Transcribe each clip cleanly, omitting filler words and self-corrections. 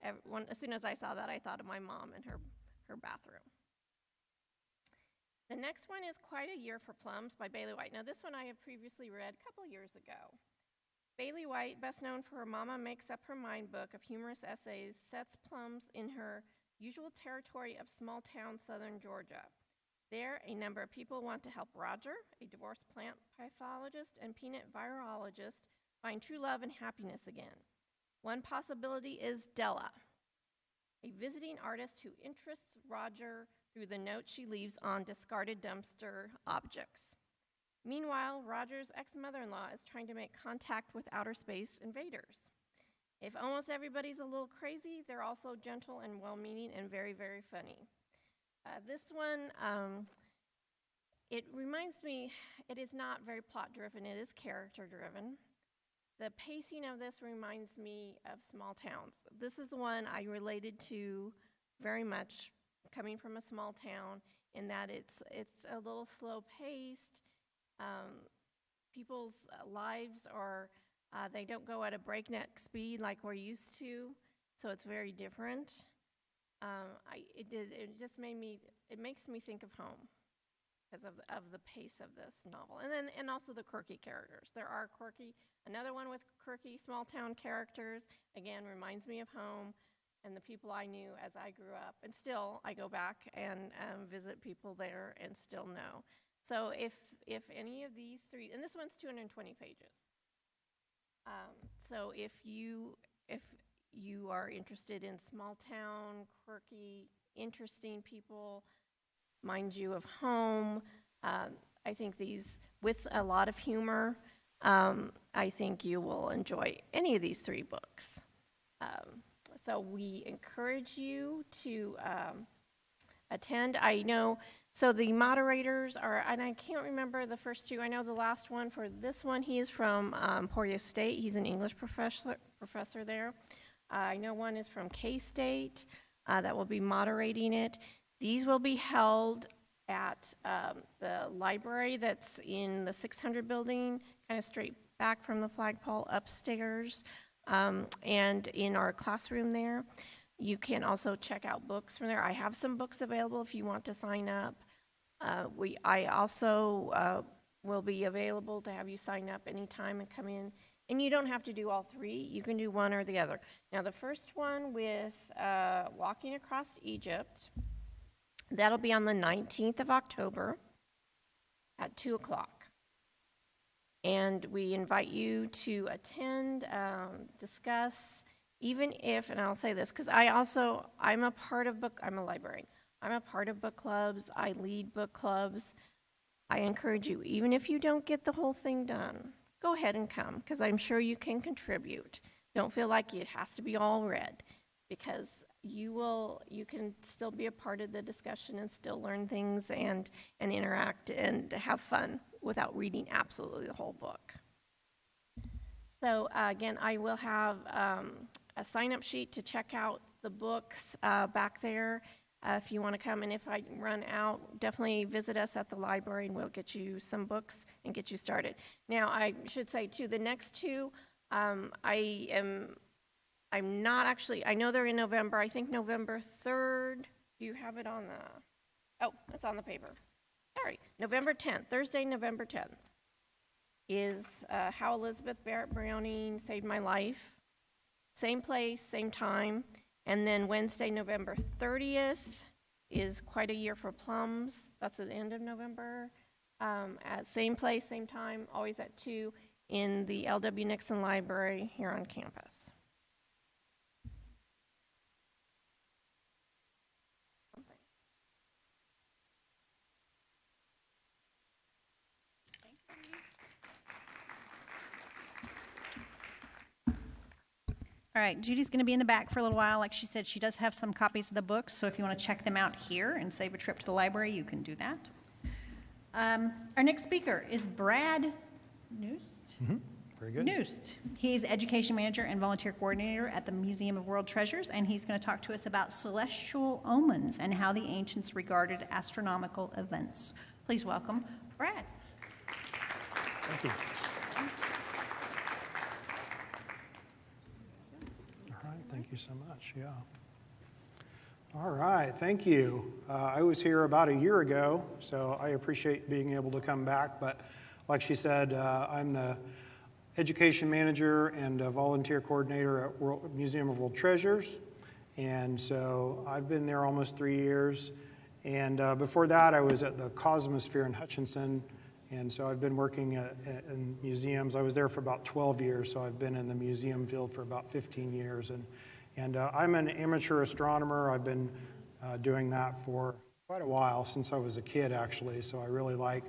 as soon as I saw that, I thought of my mom and her bathroom. The next one is Quite a Year for Plums by Bailey White. Now, this one I have previously read a couple years ago. Bailey White, best known for her Mama Makes Up Her Mind book of humorous essays, sets plums in her usual territory of small-town southern Georgia. There, a number of people want to help Roger, a divorced plant pathologist and peanut virologist, find true love and happiness again. One possibility is Della, a visiting artist who interests Roger through the notes she leaves on discarded dumpster objects. Meanwhile, Roger's ex-mother-in-law is trying to make contact with outer space invaders. If almost everybody's a little crazy, they're also gentle and well-meaning and very, very funny. This one, it reminds me, it is not very plot-driven, it is character-driven. The pacing of this reminds me of Small Towns. This is the one I related to very much, coming from a small town, in that it's a little slow-paced. People's lives are, they don't go at a breakneck speed like we're used to, so it's very different. It just makes me think of home because of the pace of this novel. And also the quirky characters. There are another one with quirky small town characters, again, reminds me of home and the people I knew as I grew up. And still, I go back and visit people there and still know. So if any of these three, and this one's 220 pages. So if you are interested in small town, quirky, interesting people, mind you of home, I think these, with a lot of humor, I think you will enjoy any of these three books. So we encourage you to attend. I know, so the moderators are, and I can't remember the first two. I know the last one for this one, he is from Emporia State. He's an English professor there. I know one is from K-State that will be moderating it. These will be held at the library that's in the 600 building, kind of straight back from the flagpole upstairs, and in our classroom there. You can also check out books from there. I have some books available if you want to sign up. I also will be available to have you sign up anytime and come in. And you don't have to do all three. You can do one or the other. Now, the first one with Walking Across Egypt, that'll be on the 19th of October at 2 o'clock. And we invite you to attend, discuss, even if, and I'll say this, because I'm a librarian. I'm a part of book clubs. I lead book clubs. I encourage you, even if you don't get the whole thing done, go ahead and come, because I'm sure you can contribute. Don't feel like it has to be all read, because you can still be a part of the discussion and still learn things and interact and have fun without reading absolutely the whole book. So again, I will have a sign-up sheet to check out the books back there if you want to come. And if I run out, definitely visit us at the library and we'll get you some books and get you started. Now, I should say too, the next two, I'm not actually, I know they're in November. I think November 3rd. Do you have it on the, oh, it's on the paper. Sorry, November 10th, Thursday, November 10th is How Elizabeth Barrett Browning Saved My Life. Same place, same time. And then Wednesday, November 30th is Quite a Year for Plums. That's at the end of November. At same place, same time, always at 2 in the L.W. Nixon Library here on campus. All right, Judy's going to be in the back for a little while. Like she said, she does have some copies of the books, so if you want to check them out here and save a trip to the library, you can do that. Our next speaker is Brad Noost. Mm-hmm. Very good. Noost. He's education manager and volunteer coordinator at the Museum of World Treasures, and he's going to talk to us about celestial omens and how the ancients regarded astronomical events. Please welcome Brad. Thank you. All right, thank you. you so much, yeah. All right, thank you. I was here about a year ago, so I appreciate being able to come back, but like she said, I'm the education manager and a volunteer coordinator at Museum of World Treasures, and so I've been there almost 3 years, and before that I was at the Cosmosphere in Hutchinson, and so I've been working in museums. I was there for about 12 years, so I've been in the museum field for about 15 years, and I'm an amateur astronomer. I've been doing that for quite a while, since I was a kid actually, so I really like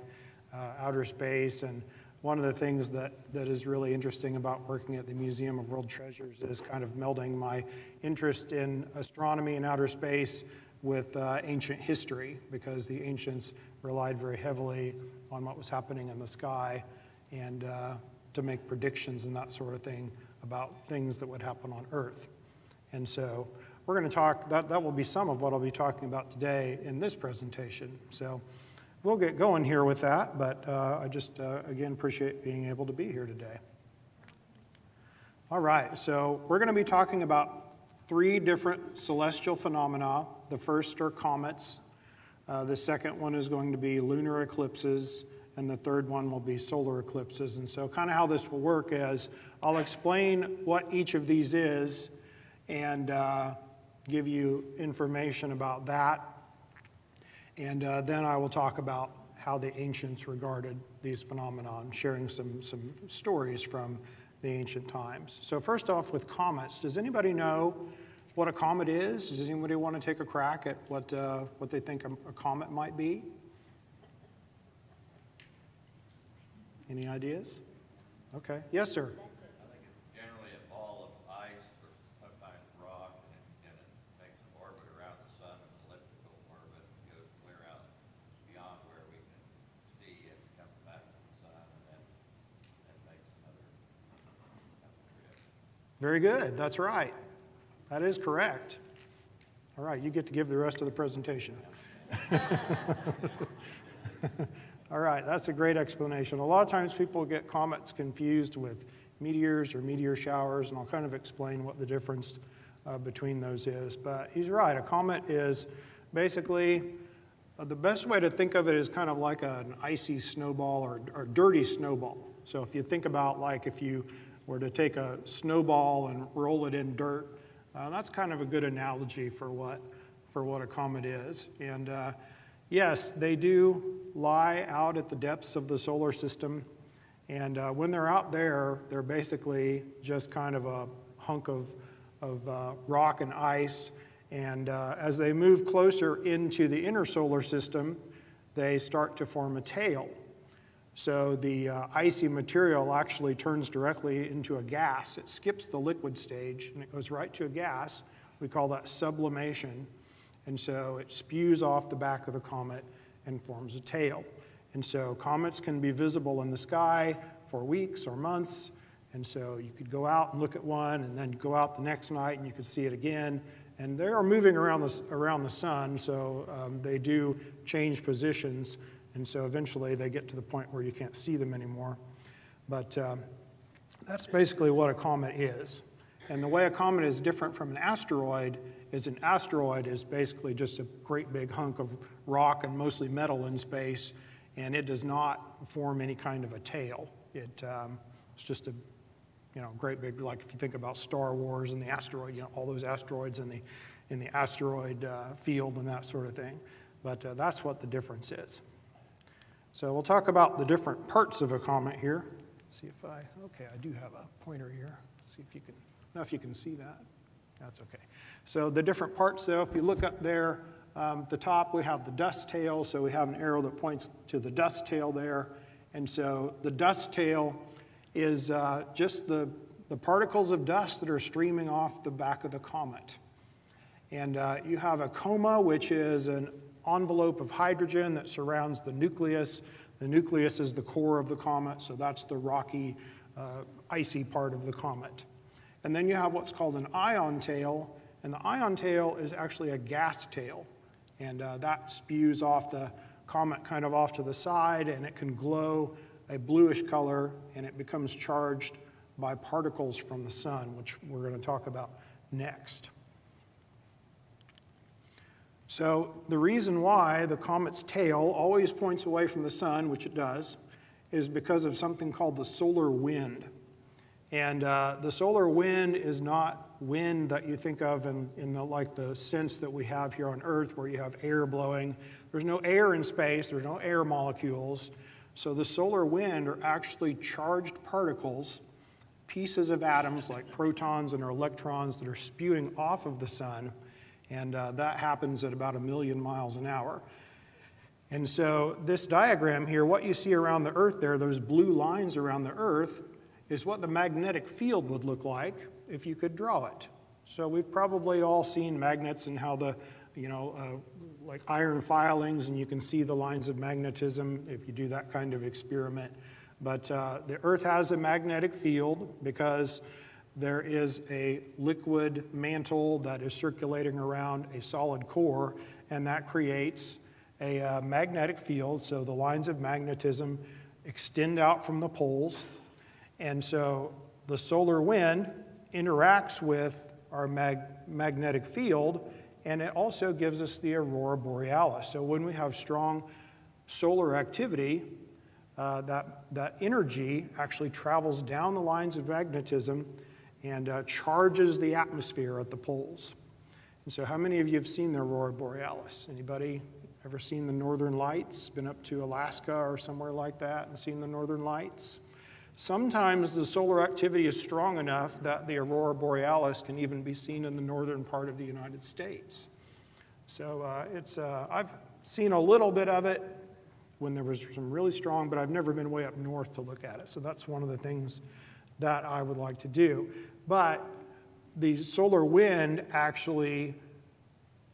outer space. And one of the things that is really interesting about working at the Museum of World Treasures is kind of melding my interest in astronomy and outer space with ancient history, because the ancients relied very heavily on what was happening in the sky and to make predictions and that sort of thing about things that would happen on Earth. And so we're going to talk, that will be some of what I'll be talking about today in this presentation. So we'll get going here with that, but I just, again, appreciate being able to be here today. All right, so we're going to be talking about 3 different celestial phenomena. The first are comets. The second one is going to be lunar eclipses, and the third one will be solar eclipses. And so kind of how this will work is I'll explain what each of these is and give you information about that. And then I will talk about how the ancients regarded these phenomena, sharing some stories from the ancient times. So first off with comets, does anybody know what a comet is? Does anybody want to take a crack at what they think a comet might be? Any ideas? Okay. Yes, sir. Very good. That's right. That is correct. All right, you get to give the rest of the presentation. All right, that's a great explanation. A lot of times people get comets confused with meteors or meteor showers, and I'll kind of explain what the difference between those is. But he's right. A comet is basically, the best way to think of it is kind of like an icy snowball or dirty snowball. So if you think about like if you were to take a snowball and roll it in dirt, that's kind of a good analogy for what a comet is. And yes, they do lie out at the depths of the solar system. And when they're out there, they're basically just kind of a hunk of rock and ice. And as they move closer into the inner solar system, they start to form a tail. So the icy material actually turns directly into a gas. It skips the liquid stage and it goes right to a gas. We call that sublimation. And so it spews off the back of the comet and forms a tail. And so comets can be visible in the sky for weeks or months. And so you could go out and look at one and then go out the next night and you could see it again. And they are moving around the sun, so they do change positions. And so eventually they get to the point where you can't see them anymore. But that's basically what a comet is. And the way a comet is different from an asteroid is basically just a great big hunk of rock and mostly metal in space, and it does not form any kind of a tail. It's just a great big, like if you think about Star Wars and the asteroid, all those asteroids in the asteroid field and that sort of thing. But that's what the difference is. So we'll talk about the different parts of a comet here. See if I do have a pointer here. See if you can, if you can see that. That's okay. So the different parts though, if you look up there, at the top we have the dust tail. So we have an arrow that points to the dust tail there. And so the dust tail is just the particles of dust that are streaming off the back of the comet. And you have a coma, which is an envelope of hydrogen that surrounds the nucleus. The nucleus is the core of the comet, so that's the rocky, icy part of the comet. And then you have what's called an ion tail, and the ion tail is actually a gas tail. And that spews off the comet kind of off to the side, and it can glow a bluish color, and it becomes charged by particles from the sun, which we're going to talk about next. So the reason why the comet's tail always points away from the sun, which it does, is because of something called the solar wind. And the solar wind is not wind that you think of in the sense that we have here on Earth, where you have air blowing. There's no air in space, there's no air molecules. So the solar wind are actually charged particles, pieces of atoms like protons and electrons that are spewing off of the sun. And that happens at about 1 million miles an hour. And so this diagram here, what you see around the Earth there, those blue lines around the Earth, is what the magnetic field would look like if you could draw it. So we've probably all seen magnets and how the, like iron filings, and you can see the lines of magnetism if you do that kind of experiment. But the Earth has a magnetic field because there is a liquid mantle that is circulating around a solid core, and that creates a magnetic field. So the lines of magnetism extend out from the poles. And so the solar wind interacts with our magnetic field, and it also gives us the Aurora Borealis. So when we have strong solar activity, that energy actually travels down the lines of magnetism and charges the atmosphere at the poles. And so how many of you have seen the Aurora Borealis? Anybody ever seen the Northern Lights? Been up to Alaska or somewhere like that and seen the Northern Lights? Sometimes the solar activity is strong enough that the Aurora Borealis can even be seen in the northern part of the United States. So I've seen a little bit of it when there was some really strong, but I've never been way up north to look at it. So that's one of the things that I would like to do. But the solar wind actually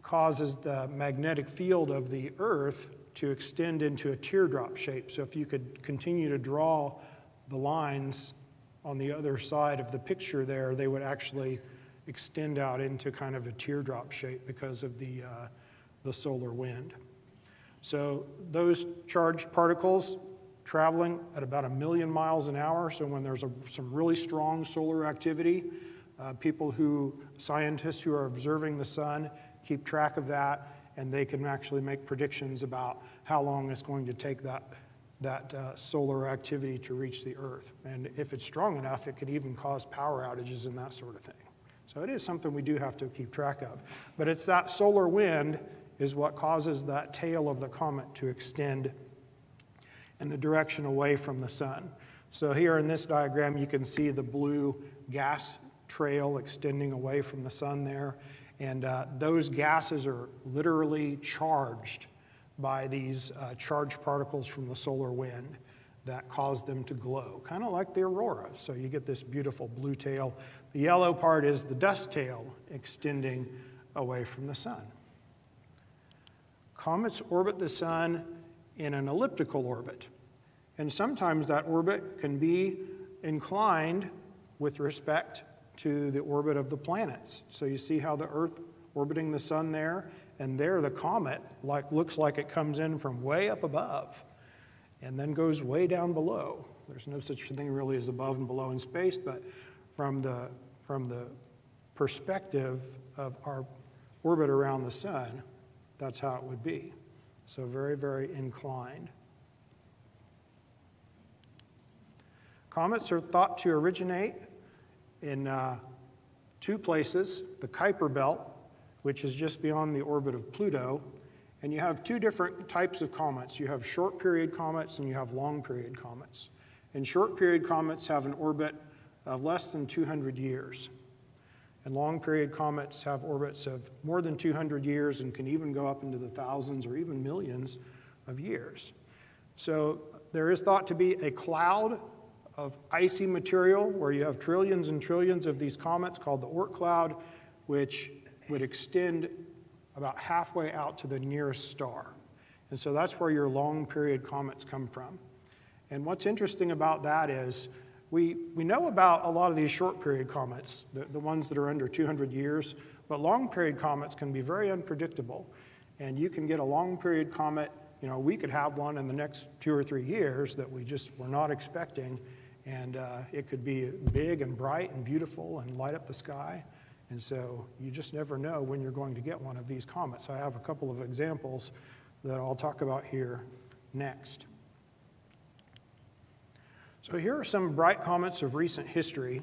causes the magnetic field of the Earth to extend into a teardrop shape. So if you could continue to draw the lines on the other side of the picture there, they would actually extend out into kind of a teardrop shape because of the solar wind. So those charged particles traveling at about 1 million miles an hour. So when there's some really strong solar activity, scientists who are observing the sun keep track of that, and they can actually make predictions about how long it's going to take that solar activity to reach the Earth. And if it's strong enough, it could even cause power outages and that sort of thing. So it is something we do have to keep track of. But it's that solar wind is what causes that tail of the comet to extend in the direction away from the sun. So here in this diagram, you can see the blue gas trail extending away from the sun there. And those gases are literally charged by these charged particles from the solar wind that cause them to glow, kind of like the aurora. So you get this beautiful blue tail. The yellow part is the dust tail extending away from the sun. Comets orbit the sun in an elliptical orbit. And sometimes that orbit can be inclined with respect to the orbit of the planets. So you see how the Earth orbiting the sun there, and there the comet looks like it comes in from way up above and then goes way down below. There's no such thing really as above and below in space, but from the perspective of our orbit around the sun, that's how it would be. So very, very inclined. Comets are thought to originate in two places, the Kuiper Belt, which is just beyond the orbit of Pluto, and you have two different types of comets. You have short period comets and you have long period comets. And short period comets have an orbit of less than 200 years. And long period comets have orbits of more than 200 years and can even go up into the thousands or even millions of years. So there is thought to be a cloud of icy material where you have trillions and trillions of these comets called the Oort cloud, which would extend about halfway out to the nearest star. And so that's where your long period comets come from. And what's interesting about that is we know about a lot of these short period comets, the ones that are under 200 years, but long period comets can be very unpredictable. And you can get a long period comet, we could have one in the next 2 or 3 years that we just were not expecting. And it could be big and bright and beautiful and light up the sky. And so you just never know when you're going to get one of these comets. I have a couple of examples that I'll talk about here next. So here are some bright comets of recent history.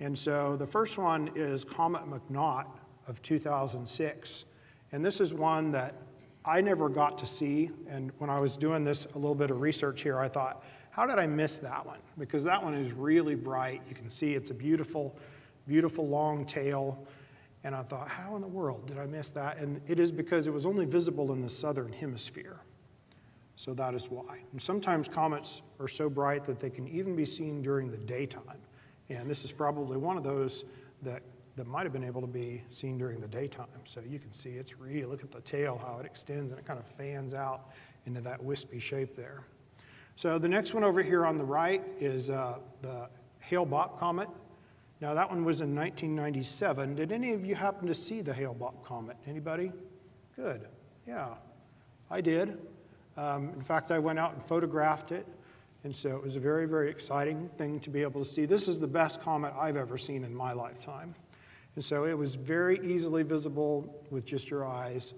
And so the first one is Comet Mcnaught of 2006. And this is one that I never got to see. And when I was doing this, a little bit of research here, I thought, how did I miss that one? Because that one is really bright. You can see it's a beautiful, beautiful long tail. And I thought, how in the world did I miss that? And it is because it was only visible in the southern hemisphere. So that is why. And sometimes comets are so bright that they can even be seen during the daytime. And this is probably one of those that might have been able to be seen during the daytime. So you can see it's real. Look at the tail, how it extends, and it kind of fans out into that wispy shape there. So the next one over here on the right is the Hale-Bopp Comet. Now that one was in 1997. Did any of you happen to see the Hale-Bopp Comet? Anybody? Good. Yeah, I did. In fact, I went out and photographed it. And so it was a very, very exciting thing to be able to see. This is the best comet I've ever seen in my lifetime. And so it was very easily visible with just your eyes.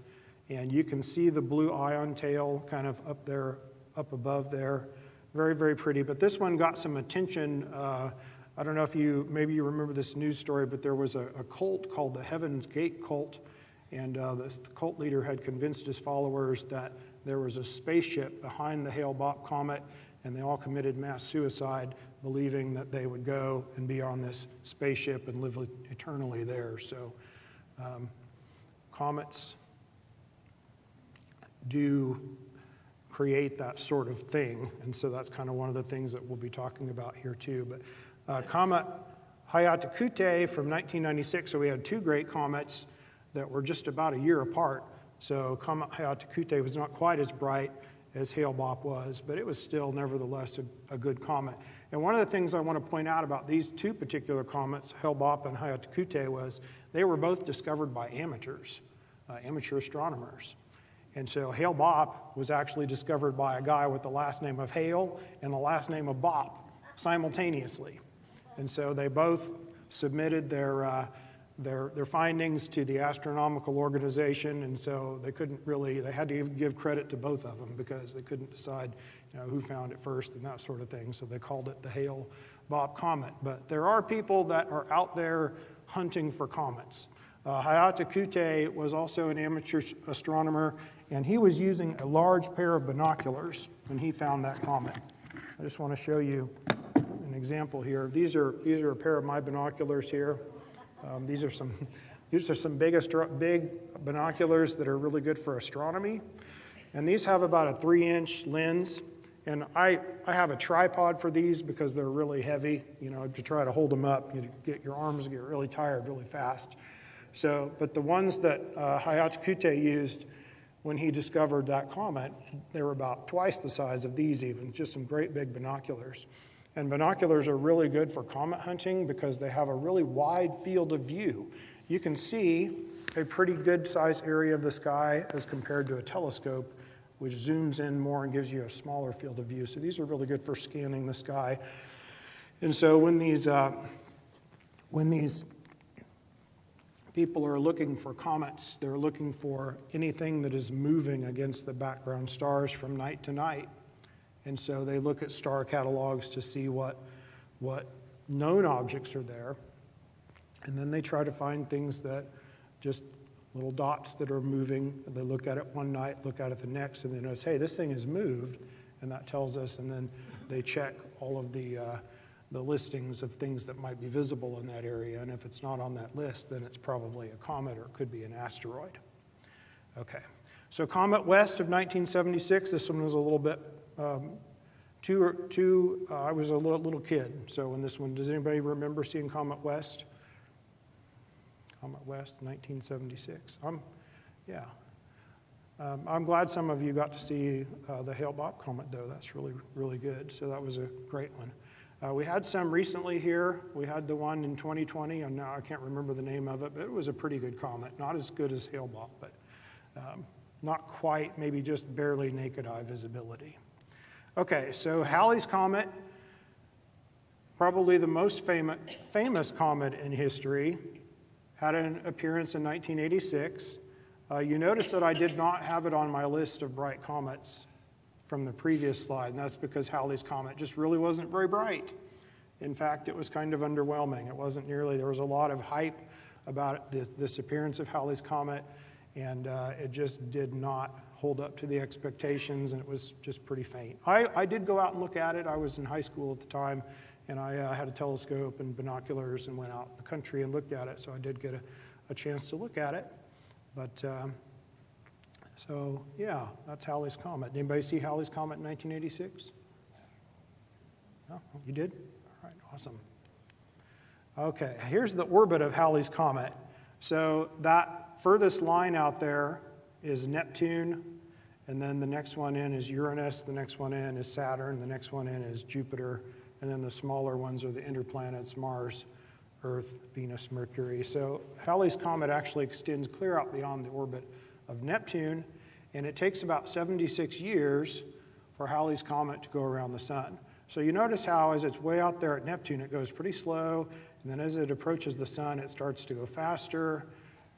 And you can see the blue ion tail kind of up there, up above there. Very, very pretty. But this one got some attention. I don't know if maybe you remember this news story, but there was a cult called the Heaven's Gate cult. And the cult leader had convinced his followers that there was a spaceship behind the Hale-Bopp Comet, and they all committed mass suicide, believing that they would go and be on this spaceship and live eternally there. So comets do create that sort of thing, and so that's kind of one of the things that we'll be talking about here too. But Comet Hyakutake from 1996, so we had two great comets that were just about a year apart. So Comet Hyakutake was not quite as bright as Hale-Bopp was, but it was still nevertheless a good comet. And one of the things I want to point out about these two particular comets, Hale-Bopp and Hyakutake, was they were both discovered by amateurs, amateur astronomers. And so Hale-Bopp was actually discovered by a guy with the last name of Hale and the last name of Bop simultaneously. And so they both submitted their findings to the astronomical organization, and so they had to give credit to both of them because they couldn't decide, who found it first and that sort of thing. So they called it the Hale-Bopp Comet. But there are people that are out there hunting for comets. Hyakutake was also an amateur astronomer, and he was using a large pair of binoculars when he found that comet. I just want to show you an example here. These are a pair of my binoculars here. These are some big binoculars that are really good for astronomy. And these have about a 3-inch lens. And I have a tripod for these because they're really heavy. To try to hold them up, your arms get really tired really fast. But the ones that Hyakutake used when he discovered that comet, they were about twice the size of these even, just some great big binoculars. And binoculars are really good for comet hunting because they have a really wide field of view. You can see a pretty good sized area of the sky as compared to a telescope, which zooms in more and gives you a smaller field of view. So these are really good for scanning the sky. And so when these people are looking for comets, they're looking for anything that is moving against the background stars from night to night. And so they look at star catalogs to see what known objects are there. And then they try to find things that just little dots that are moving. They look at it one night, look at it the next, and they notice, hey, this thing has moved. And that tells us, and then they check all of the listings of things that might be visible in that area. And if it's not on that list, then it's probably a comet or it could be an asteroid. Okay, so Comet West of 1976, this one was a little bit I was a little kid, so when this one, does anybody remember seeing Comet West? Comet West, 1976. I'm glad some of you got to see the Hale-Bopp Comet, though. That's really, really good. So that was a great one. We had some recently here. We had the one in 2020, and now I can't remember the name of it, but it was a pretty good comet. Not as good as Hale-Bopp, but not quite, maybe just barely naked eye visibility. Okay, so Halley's Comet, probably the most famous comet in history, had an appearance in 1986. You notice that I did not have it on my list of bright comets from the previous slide, and that's because Halley's Comet just really wasn't very bright. In fact, it was kind of underwhelming. It wasn't nearly, there was a lot of hype about this appearance of Halley's Comet, and it just did not hold up to the expectations, and it was just pretty faint. I did go out and look at it. I was in high school at the time, and I had a telescope and binoculars and went out in the country and looked at it, so I did get a chance to look at it. But, so yeah, that's Halley's Comet. Anybody see Halley's Comet in 1986? No? You did? All right, awesome. Okay, here's the orbit of Halley's Comet. So that furthest line out there is Neptune, and then the next one in is Uranus, the next one in is Saturn, the next one in is Jupiter, and then the smaller ones are the interplanets, Mars, Earth, Venus, Mercury. So Halley's Comet actually extends clear out beyond the orbit of Neptune, and it takes about 76 years for Halley's Comet to go around the sun. So you notice how as it's way out there at Neptune, it goes pretty slow, and then as it approaches the sun, it starts to go faster,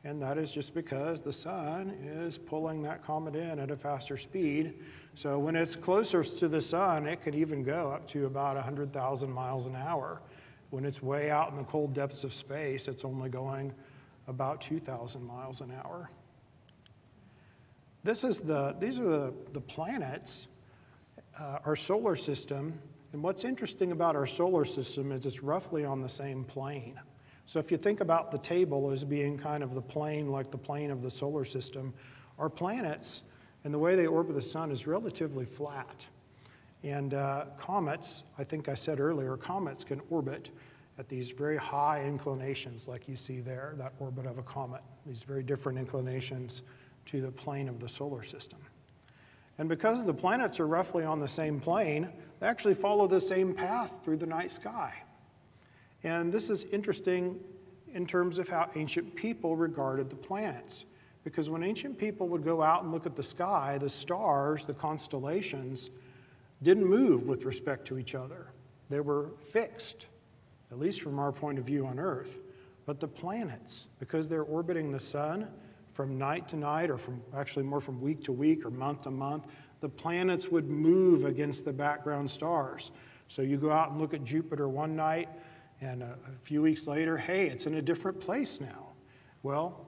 and that is just because the sun is pulling that comet in at a faster speed. So when it's closer to the sun, it could even go up to about 100,000 miles an hour. When it's way out in the cold depths of space, it's only going about 2,000 miles an hour. These are the planets, our solar system. And what's interesting about our solar system is it's roughly on the same plane. So if you think about the table as being kind of the plane, like the plane of the solar system, our planets and the way they orbit the sun is relatively flat. And comets, I think I said earlier, comets can orbit at these very high inclinations like you see there, that orbit of a comet, these very different inclinations to the plane of the solar system. And because the planets are roughly on the same plane, they actually follow the same path through the night sky. And this is interesting in terms of how ancient people regarded the planets. Because when ancient people would go out and look at the sky, the stars, the constellations, didn't move with respect to each other. They were fixed, at least from our point of view on Earth. But the planets, because they're orbiting the sun from night to night, or actually more from week to week or month to month, the planets would move against the background stars. So you go out and look at Jupiter one night, and a few weeks later, hey, it's in a different place now. Well,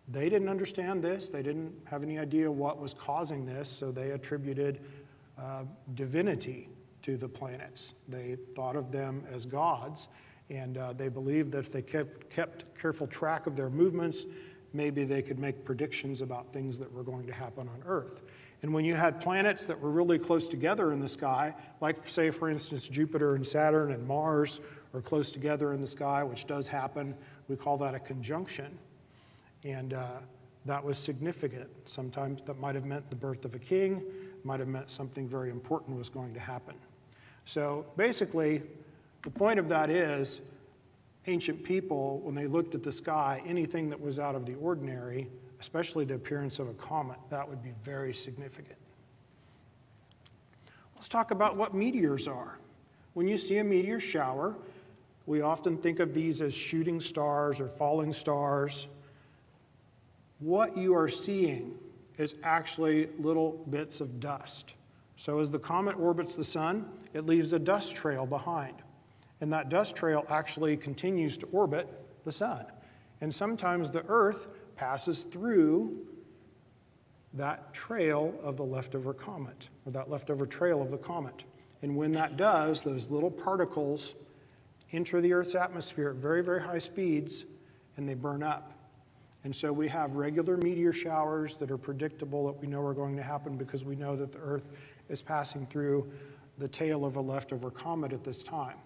they didn't understand this. They didn't have any idea what was causing this, so they attributed divinity to the planets. They thought of them as gods, and they believed that if they kept careful track of their movements, maybe they could make predictions about things that were going to happen on Earth. And when you had planets that were really close together in the sky, like say for instance Jupiter and Saturn and Mars are close together in the sky, which does happen, we call that a conjunction. And that was significant. Sometimes that might have meant the birth of a king, might have meant something very important was going to happen. So basically, the point of that is, ancient people, when they looked at the sky, anything that was out of the ordinary, especially the appearance of a comet, that would be very significant. Let's talk about what meteors are. When you see a meteor shower, we often think of these as shooting stars or falling stars. What you are seeing is actually little bits of dust. So as the comet orbits the sun, it leaves a dust trail behind. And that dust trail actually continues to orbit the sun. And sometimes the Earth passes through that trail of the leftover comet, or that leftover trail of the comet. And when that does, those little particles enter the Earth's atmosphere at very, very high speeds, and they burn up. And so we have regular meteor showers that are predictable, that we know are going to happen because we know that the Earth is passing through the tail of a leftover comet at this time.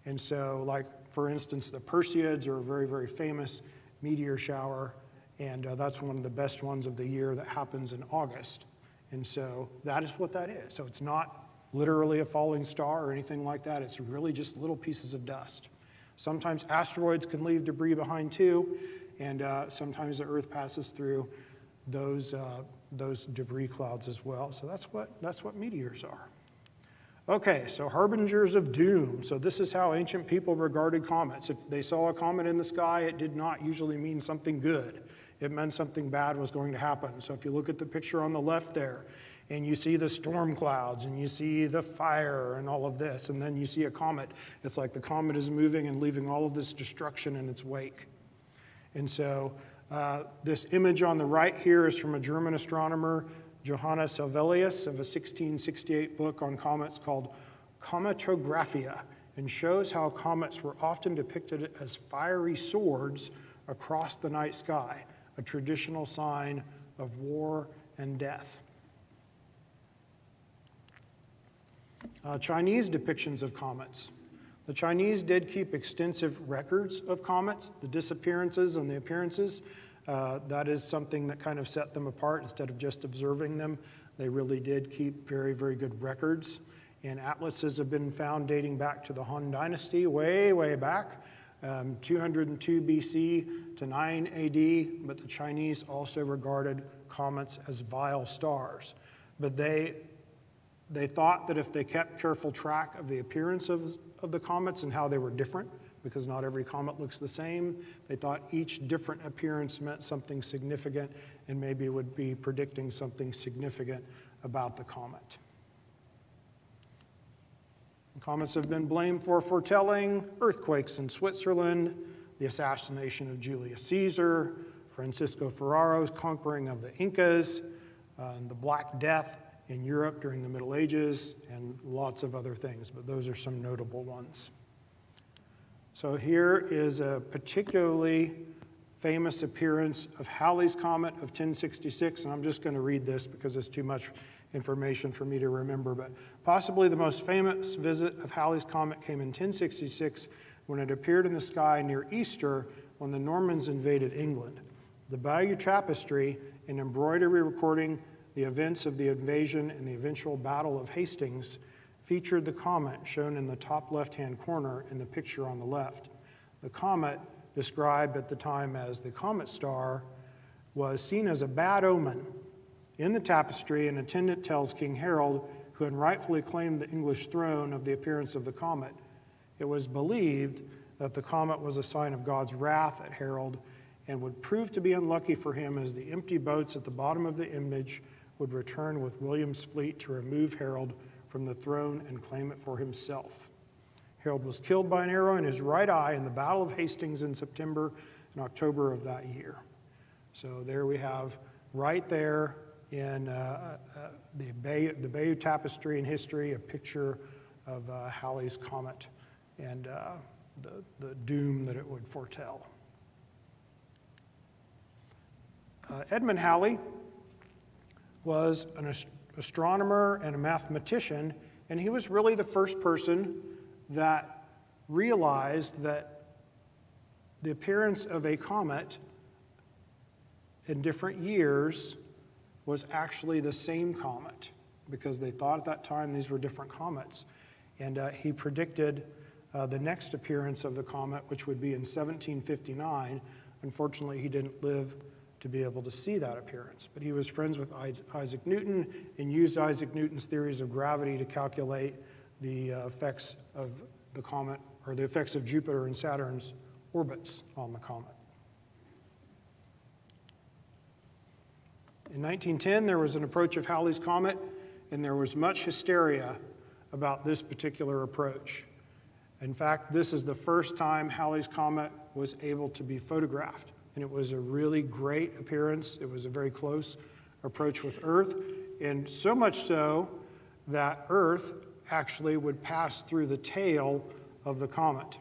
And so, like, for instance, the Perseids are a very, very famous meteor shower, and that's one of the best ones of the year that happens in August. And so that is what that is. So it's not literally a falling star or anything like that. It's really just little pieces of dust. Sometimes asteroids can leave debris behind too, and sometimes the Earth passes through those debris clouds as well. So that's what meteors are. Okay, so Harbingers of Doom. So this is how ancient people regarded comets. If they saw a comet in the sky, it did not usually mean something good. It meant something bad was going to happen. So if you look at the picture on the left there, and you see the storm clouds, and you see the fire and all of this, and then you see a comet, it's like the comet is moving and leaving all of this destruction in its wake. And so this image on the right here is from a German astronomer, Johannes Hevelius, of a 1668 book on comets called Cometographia, and shows how comets were often depicted as fiery swords across the night sky, a traditional sign of war and death. Chinese depictions of comets. The Chinese did keep extensive records of comets, the disappearances and the appearances. That is something that kind of set them apart. Instead of just observing them, they really did keep very, very good records. And atlases have been found dating back to the Han Dynasty, way, way back, 202 BC to 9 AD. But the Chinese also regarded comets as vile stars. But they thought that if they kept careful track of the appearance of the comets and how they were different, because not every comet looks the same, they thought each different appearance meant something significant and maybe would be predicting something significant about the comet. Comets have been blamed for foretelling earthquakes in Switzerland, the assassination of Julius Caesar, Francisco Ferraro's conquering of the Incas, and the Black Death in Europe during the Middle Ages, and lots of other things, but those are some notable ones. So here is a particularly famous appearance of Halley's Comet of 1066, and I'm just going to read this because it's too much information for me to remember, but possibly the most famous visit of Halley's Comet came in 1066 when it appeared in the sky near Easter when the Normans invaded England. The Bayeux Tapestry, an embroidery recording the events of the invasion and the eventual Battle of Hastings, featured the comet shown in the top left-hand corner in the picture on the left. The comet, described at the time as the Comet Star, was seen as a bad omen. In the tapestry, an attendant tells King Harold, who had rightfully claimed the English throne, of the appearance of the comet. It was believed that the comet was a sign of God's wrath at Harold and would prove to be unlucky for him, as the empty boats at the bottom of the image would return with William's fleet to remove Harold from the throne and claim it for himself. Harold was killed by an arrow in his right eye in the Battle of Hastings in September and October of that year. So there we have, right there in the Bayeux Tapestry in history, a picture of Halley's Comet and the doom that it would foretell. Edmund Halley was an astronomer and a mathematician, and he was really the first person that realized that the appearance of a comet in different years was actually the same comet, because they thought at that time these were different comets. And he predicted the next appearance of the comet, which would be in 1759. Unfortunately, he didn't live to be able to see that appearance. But he was friends with Isaac Newton and used Isaac Newton's theories of gravity to calculate the effects of the comet, or the effects of Jupiter and Saturn's orbits on the comet. In 1910, there was an approach of Halley's Comet, and there was much hysteria about this particular approach. In fact, this is the first time Halley's Comet was able to be photographed. And it was a really great appearance. It was a very close approach with Earth, and so much so that Earth actually would pass through the tail of the comet.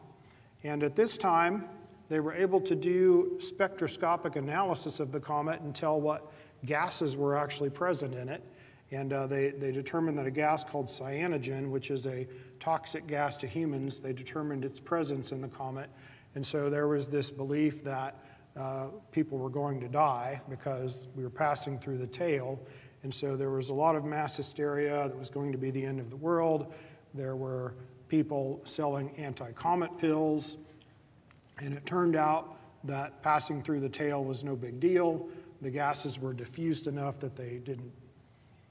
And at this time, they were able to do spectroscopic analysis of the comet and tell what gases were actually present in it. And they determined that a gas called cyanogen, which is a toxic gas to humans, they determined its presence in the comet. And so there was this belief that people were going to die because we were passing through the tail. And so there was a lot of mass hysteria that was going to be the end of the world. There were people selling anti-comet pills. And it turned out that passing through the tail was no big deal. The gases were diffused enough that they didn't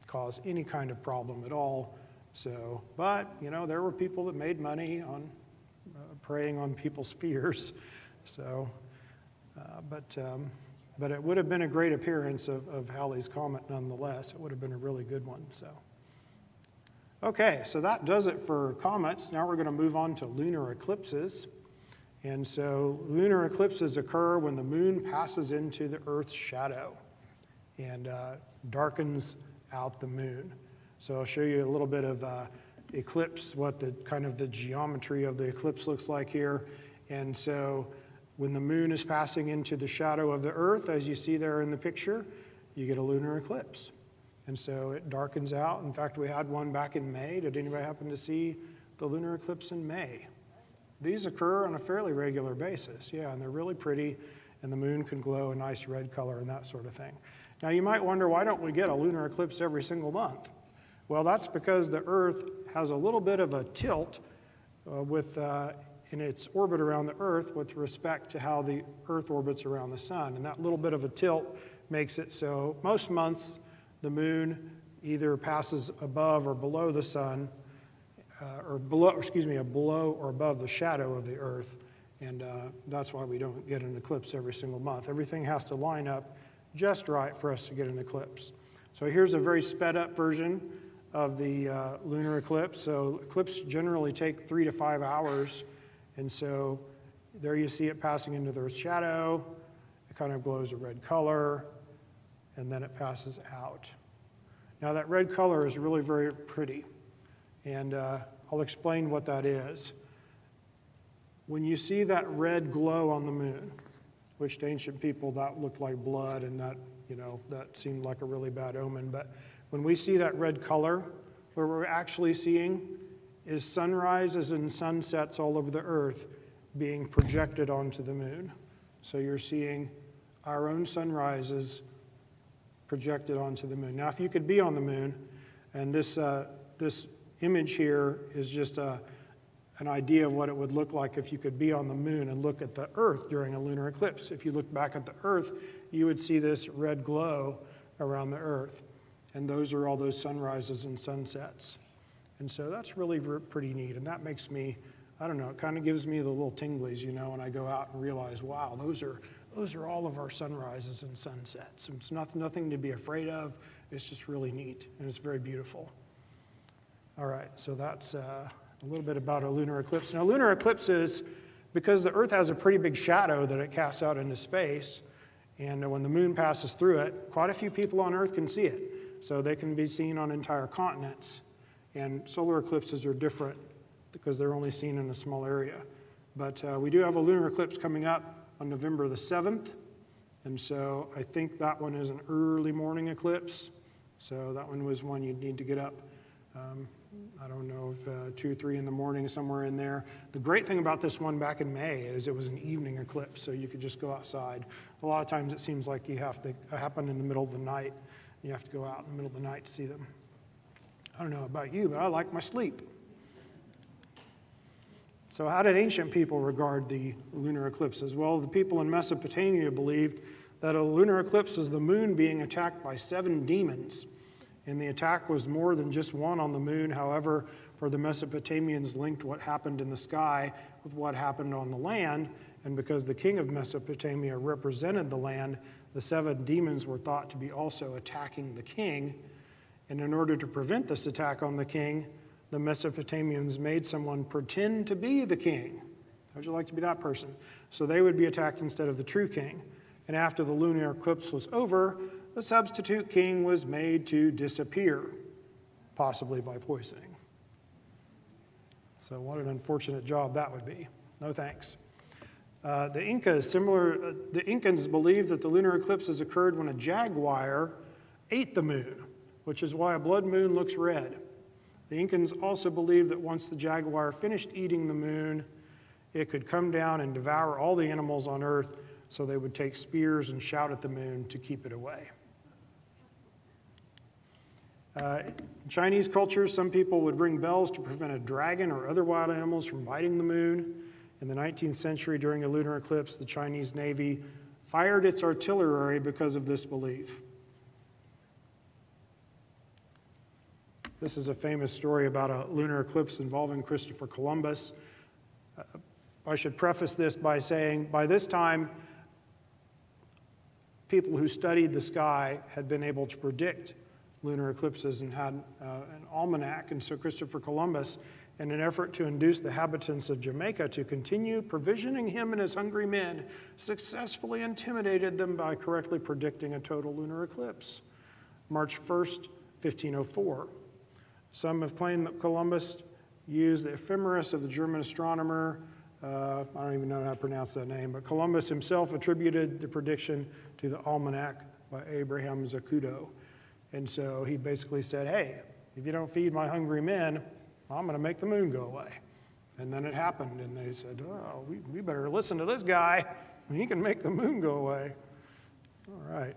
cause any kind of problem at all. So, but, you know, there were people that made money on preying on people's fears. So, but it would have been a great appearance of Halley's Comet nonetheless. It would have been a really good one. So, okay, so that does it for comets. Now we're going to move on to lunar eclipses. And so lunar eclipses occur when the moon passes into the Earth's shadow and darkens out the moon. So I'll show you a little bit of eclipse, what the kind of the geometry of the eclipse looks like here. And so when the moon is passing into the shadow of the Earth, as you see there in the picture, you get a lunar eclipse. And so it darkens out. In fact, we had one back in May. Did anybody happen to see the lunar eclipse in May? These occur on a fairly regular basis, yeah, and they're really pretty, and the moon can glow a nice red color and that sort of thing. Now, you might wonder, why don't we get a lunar eclipse every single month? Well, that's because the Earth has a little bit of a tilt in its orbit around the Earth with respect to how the Earth orbits around the sun, and that little bit of a tilt makes it so most months the moon either passes above or below the sun, below or above the shadow of the Earth, and that's why we don't get an eclipse every single month. Everything has to line up just right for us to get an eclipse. So here's a very sped up version of the lunar eclipse. So eclipses generally take 3 to 5 hours, and so there you see it passing into the Earth's shadow. It kind of glows a red color, and then it passes out. Now that red color is really very pretty, and I'll explain what that is. When you see that red glow on the moon, which to ancient people that looked like blood, and that, you know, that seemed like a really bad omen, but when we see that red color, what we're actually seeing is sunrises and sunsets all over the Earth being projected onto the moon. So you're seeing our own sunrises projected onto the moon. Now, if you could be on the moon, and this image here is just an idea of what it would look like if you could be on the moon and look at the Earth during a lunar eclipse. If you look back at the Earth, you would see this red glow around the Earth. And those are all those sunrises and sunsets. And so that's really pretty neat. And that makes me, I don't know, it kind of gives me the little tinglies, you know, when I go out and realize, wow, those are all of our sunrises and sunsets. It's nothing to be afraid of. It's just really neat, and it's very beautiful. All right, so that's a little bit about a lunar eclipse. Now, lunar eclipses, because the Earth has a pretty big shadow that it casts out into space, and when the moon passes through it, quite a few people on Earth can see it. So they can be seen on entire continents. And solar eclipses are different because they're only seen in a small area. But we do have a lunar eclipse coming up on November the 7th. And so I think that one is an early morning eclipse. So that one was one you'd need to get up. I don't know if 2 or 3 in the morning, somewhere in there. The great thing about this one back in May is it was an evening eclipse, so you could just go outside. A lot of times it seems like you have to happen in the middle of the night. You have to go out in the middle of the night to see them. I don't know about you, but I like my sleep. So how did ancient people regard the lunar eclipses? Well, the people in Mesopotamia believed that a lunar eclipse was the moon being attacked by 7 demons. And the attack was more than just one on the moon. However, for the Mesopotamians linked what happened in the sky with what happened on the land. And because the king of Mesopotamia represented the land, the 7 demons were thought to be also attacking the king. And in order to prevent this attack on the king, the Mesopotamians made someone pretend to be the king. How would you like to be that person? So they would be attacked instead of the true king. And after the lunar eclipse was over, the substitute king was made to disappear, possibly by poisoning. So what an unfortunate job that would be. No thanks. The Incans believed that the lunar eclipses occurred when a jaguar ate the moon, which is why a blood moon looks red. The Incans also believed that once the jaguar finished eating the moon, it could come down and devour all the animals on Earth, so they would take spears and shout at the moon to keep it away. In Chinese culture, some people would ring bells to prevent a dragon or other wild animals from biting the moon. In the 19th century, during a lunar eclipse, the Chinese Navy fired its artillery because of this belief. This is a famous story about a lunar eclipse involving Christopher Columbus. I should preface this by saying, by this time, people who studied the sky had been able to predict lunar eclipses and had an almanac. And so Christopher Columbus, in an effort to induce the inhabitants of Jamaica to continue provisioning him and his hungry men, successfully intimidated them by correctly predicting a total lunar eclipse. March 1st, 1504. Some have claimed that Columbus used the ephemeris of the German astronomer, I don't even know how to pronounce that name, but Columbus himself attributed the prediction to the almanac by Abraham Zacuto. And so he basically said, hey, if you don't feed my hungry men, I'm going to make the moon go away. And then it happened, and they said, oh, we better listen to this guy. He can make the moon go away. All right.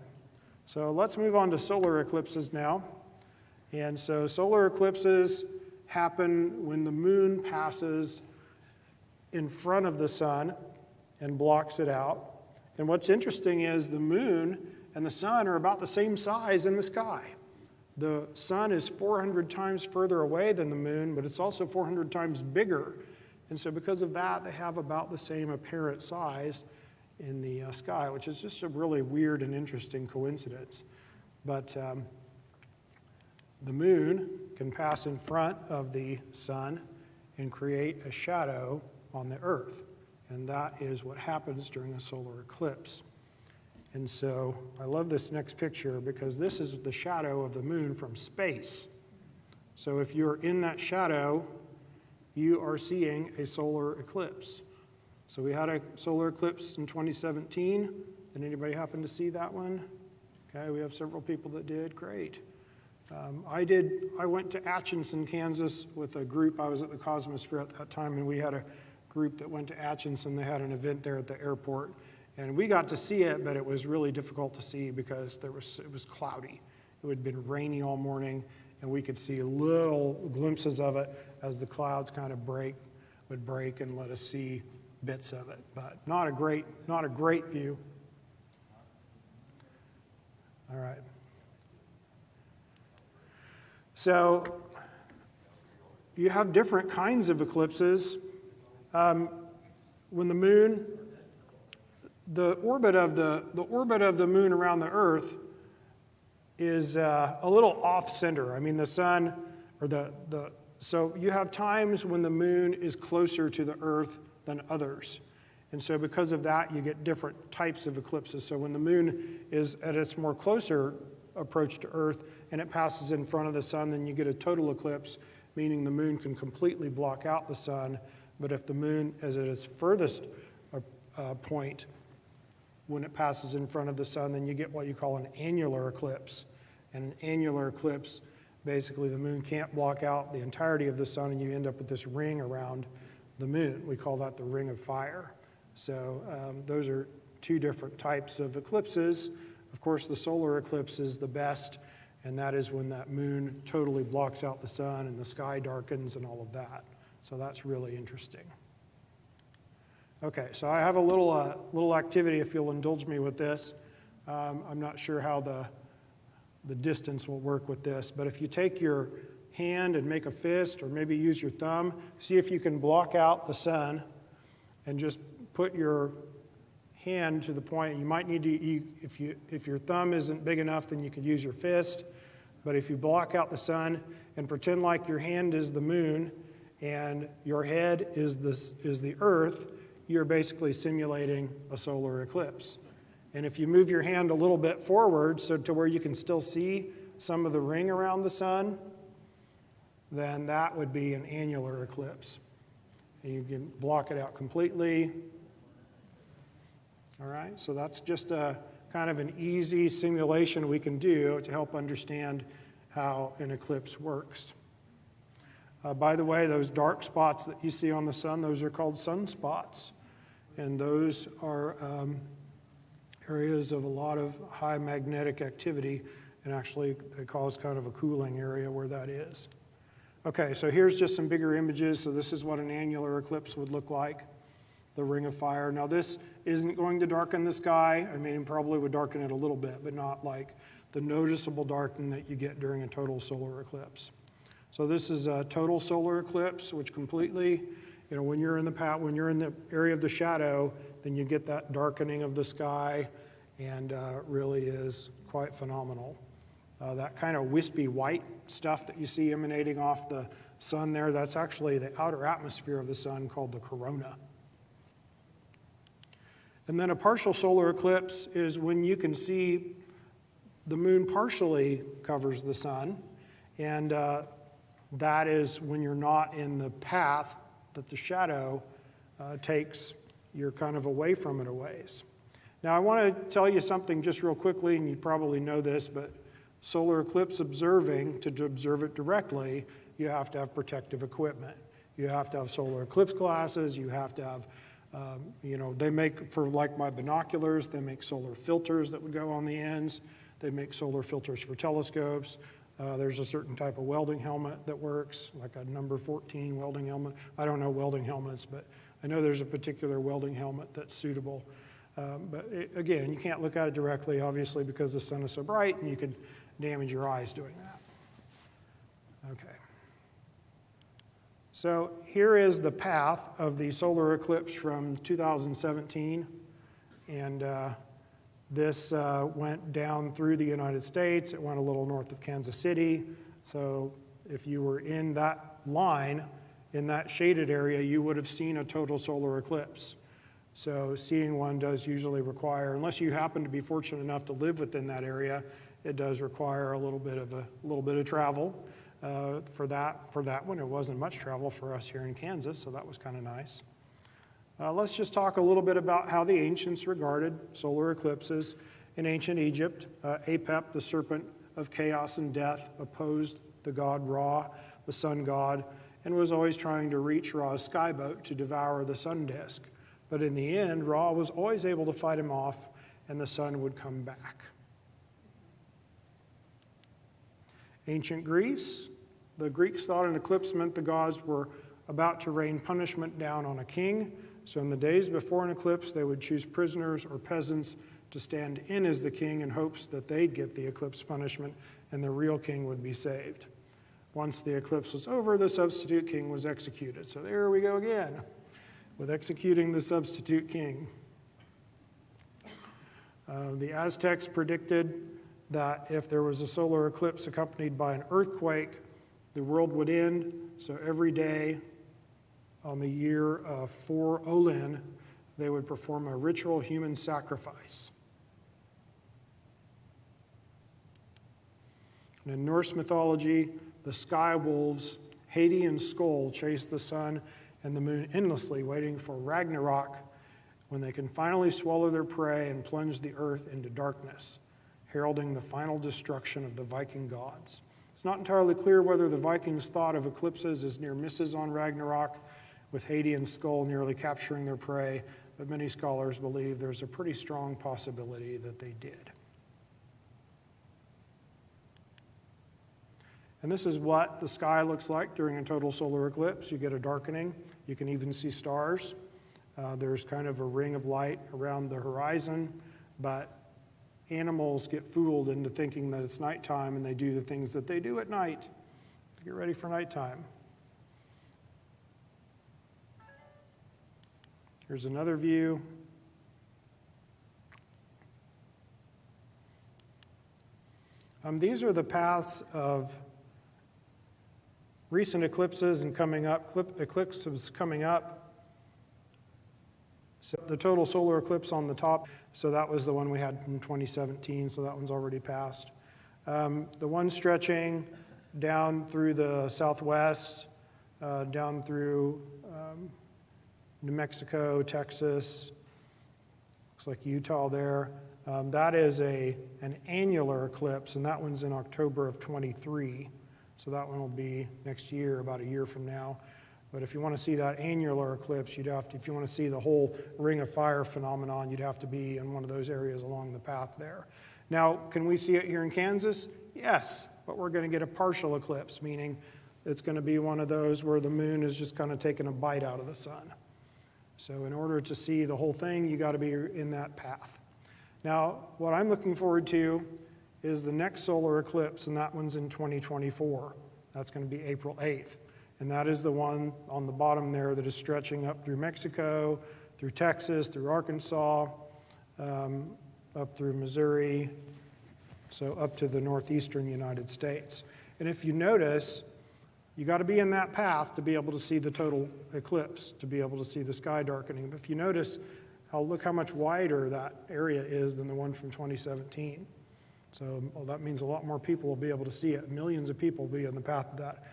So let's move on to solar eclipses now. And so solar eclipses happen when the moon passes in front of the sun and blocks it out. And what's interesting is the moon and the sun are about the same size in the sky. The sun is 400 times further away than the moon, but it's also 400 times bigger. And so because of that, they have about the same apparent size in the sky, which is just a really weird and interesting coincidence. But the moon can pass in front of the sun and create a shadow on the earth. And that is what happens during a solar eclipse. And so I love this next picture because this is the shadow of the moon from space. So if you're in that shadow, you are seeing a solar eclipse. So we had a solar eclipse in 2017. Did anybody happen to see that one? Okay, we have several people that did. Great. I went to Atchison, Kansas with a group. I was at the Cosmosphere at that time, and we had a group that went to Atchison. They had an event there at the airport. And we got to see it, but it was really difficult to see because it was cloudy. It had been rainy all morning, and we could see little glimpses of it as the clouds kind of would break and let us see bits of it. But not a great view. All right. So you have different kinds of eclipses. When the moon, the orbit of the moon around the Earth is a little off center. I mean, the sun, so you have times when the moon is closer to the Earth than others. And so because of that, you get different types of eclipses. So when the moon is at its more closer approach to Earth and it passes in front of the sun, then you get a total eclipse, meaning the moon can completely block out the sun. But if the moon is at its furthest point, when it passes in front of the sun, then you get what you call an annular eclipse. And an annular eclipse, basically the moon can't block out the entirety of the sun, and you end up with this ring around the moon. We call that the ring of fire. So those are two different types of eclipses. Of course, the solar eclipse is the best, and that is when that moon totally blocks out the sun and the sky darkens and all of that. So that's really interesting. Okay, so I have a little activity, if you'll indulge me with this. I'm not sure how the distance will work with this, but if you take your hand and make a fist, or maybe use your thumb, see if you can block out the sun, and just put your hand to the point. You might need to, if your thumb isn't big enough, then you could use your fist. But if you block out the sun and pretend like your hand is the moon and your head is the Earth, you're basically simulating a solar eclipse. And if you move your hand a little bit forward so to where you can still see some of the ring around the sun, then that would be an annular eclipse. And you can block it out completely. All right, so that's just a kind of an easy simulation we can do to help understand how an eclipse works. By the way, those dark spots that you see on the sun, those are called sunspots. And those are areas of a lot of high magnetic activity, and actually they cause kind of a cooling area where that is. Okay, so here's just some bigger images. So this is what an annular eclipse would look like, the ring of fire. Now this isn't going to darken the sky. I mean, it probably would darken it a little bit, but not like the noticeable darkening that you get during a total solar eclipse. So this is a total solar eclipse, which completely, when you're in the area of the shadow, then you get that darkening of the sky, and really is quite phenomenal. That kind of wispy white stuff that you see emanating off the sun there, that's actually the outer atmosphere of the sun called the corona. And then a partial solar eclipse is when you can see the moon partially covers the sun, and that is when you're not in the path that the shadow takes. You're kind of away from it a ways. Now I want to tell you something just real quickly, and you probably know this, but solar eclipse observing, to observe it directly, you have to have protective equipment. You have to have solar eclipse glasses, you have to have, they make, for like my binoculars, they make solar filters that would go on the ends. They make solar filters for telescopes. There's a certain type of welding helmet that works, like a number 14 welding helmet. I don't know welding helmets, but I know there's a particular welding helmet that's suitable. Again, you can't look at it directly, obviously, because the sun is so bright, and you could damage your eyes doing that. Okay. So here is the path of the solar eclipse from 2017, and this went down through the United States. It went a little north of Kansas City. So if you were in that line, in that shaded area, you would have seen a total solar eclipse. So seeing one does usually require, unless you happen to be fortunate enough to live within that area, it does require a little bit of travel. For that one, it wasn't much travel for us here in Kansas, so that was kind of nice. Let's just talk a little bit about how the ancients regarded solar eclipses. In ancient Egypt, Apep, the serpent of chaos and death, opposed the god Ra, the sun god, and was always trying to reach Ra's skyboat to devour the sun disk. But in the end, Ra was always able to fight him off, and the sun would come back. Ancient Greece, the Greeks thought an eclipse meant the gods were about to rain punishment down on a king. So in the days before an eclipse, they would choose prisoners or peasants to stand in as the king in hopes that they'd get the eclipse punishment and the real king would be saved. Once the eclipse was over, the substitute king was executed. So there we go again, with executing the substitute king. The Aztecs predicted that if there was a solar eclipse accompanied by an earthquake, the world would end. So every day on the year of 4 Olin, they would perform a ritual human sacrifice. And in Norse mythology, the sky wolves, Hades and Skull, chase the sun and the moon endlessly, waiting for Ragnarok, when they can finally swallow their prey and plunge the earth into darkness, heralding the final destruction of the Viking gods. It's not entirely clear whether the Vikings thought of eclipses as near misses on Ragnarok, with Hades and Skull nearly capturing their prey, but many scholars believe there's a pretty strong possibility that they did. And this is what the sky looks like during a total solar eclipse. You get a darkening. You can even see stars. There's kind of a ring of light around the horizon, but animals get fooled into thinking that it's nighttime, and they do the things that they do at night to get ready for nighttime. Here's another view. These are the paths of recent eclipses and eclipses coming up. So the total solar eclipse on the top, so that was the one we had in 2017, so that one's already passed. The one stretching down through the southwest, down through New Mexico, Texas, looks like Utah there. That is an annular eclipse, and that one's in October of 23. So that one will be next year, about a year from now. But if you want to see that annular eclipse, you'd have to, if you want to see the whole ring of fire phenomenon, you'd have to be in one of those areas along the path there. Now, can we see it here in Kansas? Yes, but we're going to get a partial eclipse, meaning it's going to be one of those where the moon is just kind of taking a bite out of the sun. So in order to see the whole thing, you got to be in that path. Now, what I'm looking forward to is the next solar eclipse, and that one's in 2024. That's going to be April 8th. And that is the one on the bottom there that is stretching up through Mexico, through Texas, through Arkansas, up through Missouri, so up to the northeastern United States. And if you notice, you got to be in that path to be able to see the total eclipse, to be able to see the sky darkening. But if you notice, look how much wider that area is than the one from 2017. So that means a lot more people will be able to see it. Millions of people will be on the path of that.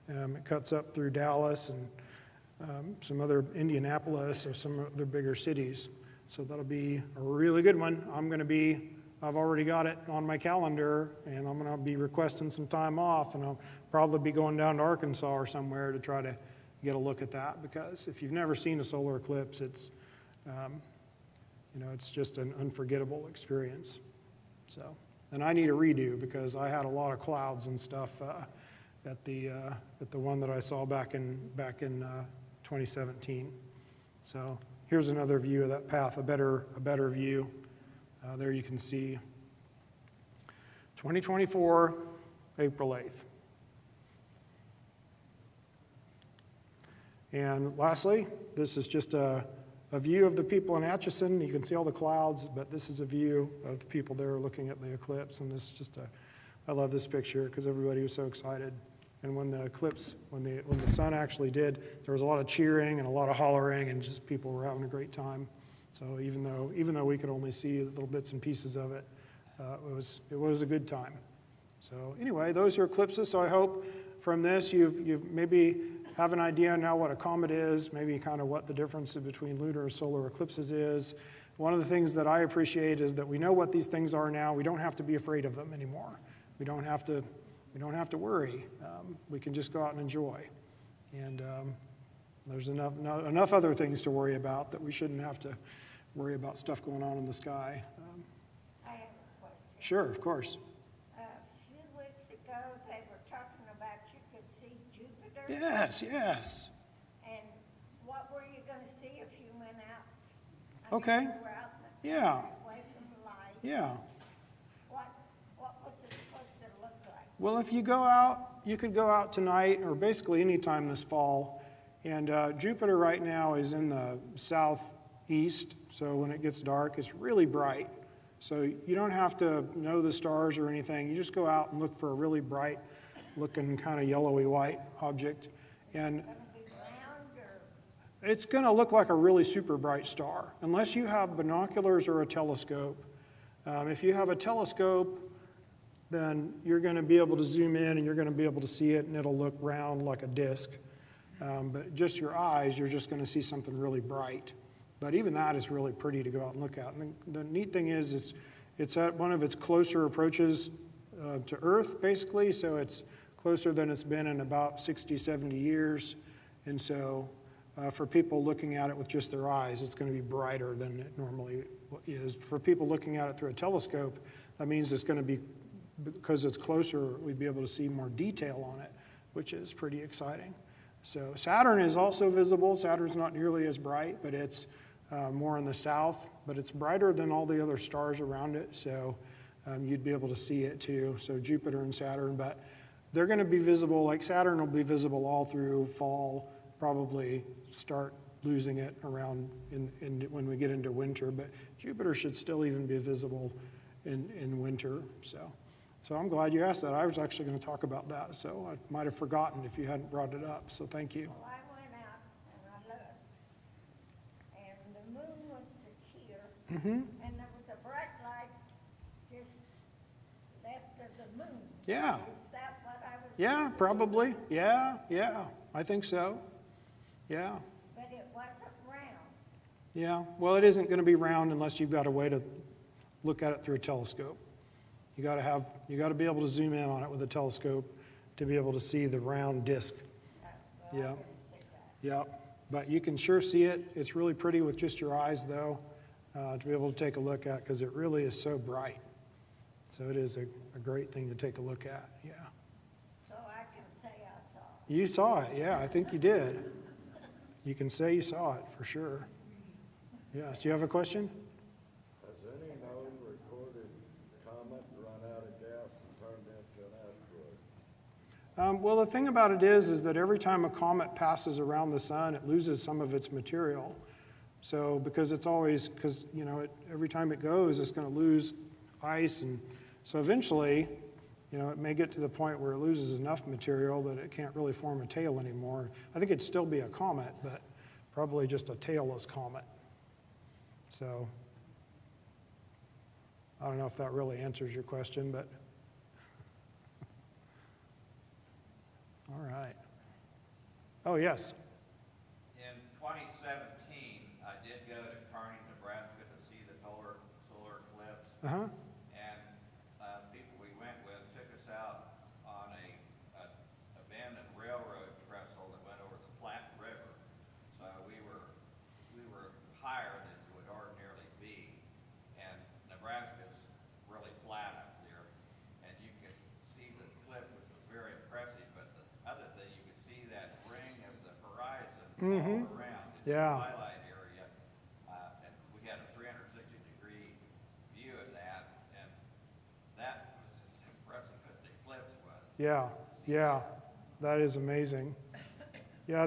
It cuts up through Dallas and some other Indianapolis or some other bigger cities. So that'll be a really good one. I've already got it on my calendar, and I'm going to be requesting some time off, and I'll probably be going down to Arkansas or somewhere to try to get a look at that, because if you've never seen a solar eclipse, it's just an unforgettable experience. So, and I need a redo because I had a lot of clouds and stuff at the one that I saw back in 2017. So here's another view of that path, a better view. There you can see 2024, April 8th. And lastly, this is just a view of the people in Atchison. You can see all the clouds, but this is a view of the people there looking at the eclipse. And this is just I love this picture because everybody was so excited. And when the eclipse, when the sun actually did, there was a lot of cheering and a lot of hollering, and just people were having a great time. So even though we could only see little bits and pieces of it, it was a good time. So anyway, those are eclipses. So I hope from this you've maybe have an idea now what a comet is, maybe kind of what the difference between lunar and solar eclipses is. One of the things that I appreciate is that we know what these things are now. We don't have to be afraid of them anymore. We don't have to worry. We can just go out and enjoy. And there's enough other things to worry about that we shouldn't have to worry about stuff going on in the sky. I have a question. Sure, of course. A few weeks ago, they were talking about you could see Jupiter. Yes. And what were you going to see if you went out? Okay. You were out in the Yeah. away from the light. Yeah. What was it supposed to look like? Well, if you go out, you could go out tonight or basically any time this fall. And Jupiter right now is in the southeast, so when it gets dark, it's really bright. So you don't have to know the stars or anything. You just go out and look for a really bright looking kind of yellowy white object. And Going to be round or? it's going to look like a really super bright star, unless you have binoculars or a telescope. If you have a telescope, then you're going to be able to zoom in and you're going to be able to see it, and it'll look round like a disc. But just your eyes, you're just going to see something really bright. But even that is really pretty to go out and look at. And the neat thing is it's at one of its closer approaches to Earth, basically. So it's closer than it's been in about 60, 70 years. And so for people looking at it with just their eyes, it's going to be brighter than it normally is. For people looking at it through a telescope, that means it's going to be, because it's closer, we'd be able to see more detail on it, which is pretty exciting. So Saturn is also visible. Saturn's not nearly as bright, but it's more in the south, but it's brighter than all the other stars around it, so you'd be able to see it too. So Jupiter and Saturn, but they're going to be visible, like Saturn will be visible all through fall, probably start losing it around when we get into winter, but Jupiter should still even be visible in winter. So I'm glad you asked that. I was actually going to talk about that, so I might have forgotten if you hadn't brought it up, so thank you. Well, I went out and I looked, and the moon was to here, and there was a bright light just left of the moon. Yeah. Is that what I was? Yeah, probably. Yeah, I think so. Yeah. But it wasn't round. Yeah, well, it isn't going to be round unless you've got a way to look at it through a telescope. You got to be able to zoom in on it with a telescope to be able to see the round disc. Yeah. Yeah, but you can sure see it. It's really pretty with just your eyes, though, to be able to take a look at, because it really is so bright. So it is a great thing to take a look at. Yeah. So I can say I saw it. You saw it. Yeah, I think you did. You can say you saw it for sure. Yes. Do you have a question? Has any known recorded comet run out of gas and turned into an Well, the thing about it is that every time a comet passes around the sun, it loses some of its material. So, because it's always, because, you know, every time it goes, it's going to lose ice. And so eventually, you know, it may get to the point where it loses enough material that it can't really form a tail anymore. I think it'd still be a comet, but probably just a tailless comet. So, I don't know if that really answers your question, but. All right. Oh, yes. In 2017, I did go to Kearney, Nebraska to see the solar eclipse. Uh-huh. And people we went with took us out on a abandoned railroad trestle that went over the Platte River. So we were higher than it would ordinarily be. And Nebraska's really flat up there. And you could see the cliff, which was very impressive. But the other thing, you could see that ring of the horizon all around in the Yeah. twilight area. And we had a 360-degree view of that. And that was as impressive as the eclipse was. Yeah, yeah, that is amazing. Yeah,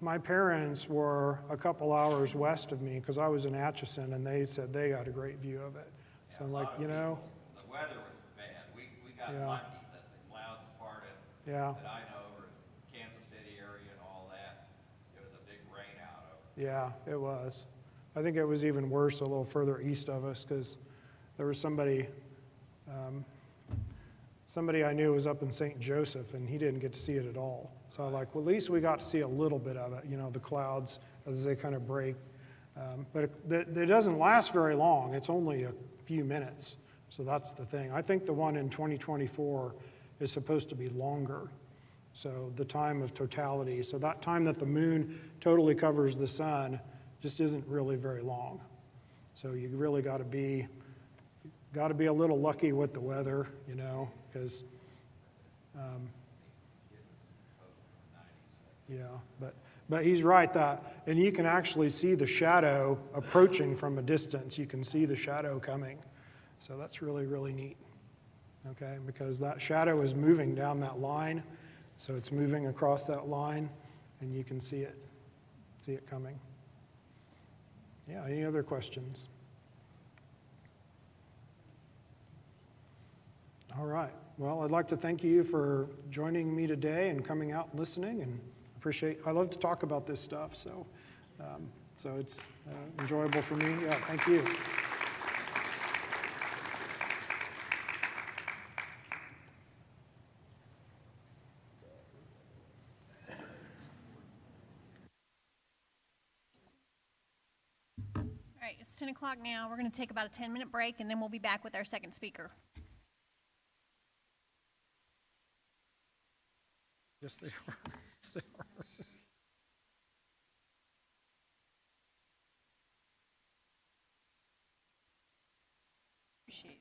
my parents were a couple hours west of me because I was in Atchison, and they said they got a great view of it. So I'm like, you know, The weather was bad. We got Yeah. lucky that the clouds parted. Yeah. That I know over in Kansas City area and all that. It was a big rain out of. yeah, it was. I think it was even worse a little further east of us because there was somebody I knew was up in St. Joseph, and he didn't get to see it at all. So I'm like, well, at least we got to see a little bit of it, you know, the clouds as they kind of break. But it doesn't last very long. It's only a few minutes. So that's the thing. I think the one in 2024 is supposed to be longer. So the time of totality. So that time that the moon totally covers the sun just isn't really very long. So you really got to be a little lucky with the weather, you know, because, yeah, but he's right that, and you can actually see the shadow approaching from a distance. You can see the shadow coming. So that's really, really neat, okay, because that shadow is moving down that line. So it's moving across that line, and you can see it coming. Yeah, any other questions? All right. Well, I'd like to thank you for joining me today and coming out and listening, and I love to talk about this stuff, so it's enjoyable for me. Yeah, thank you. All right, it's 10 o'clock now. We're going to take about a 10-minute break, and then we'll be back with our second speaker. Yes, they are. Yes, they are. Appreciate it.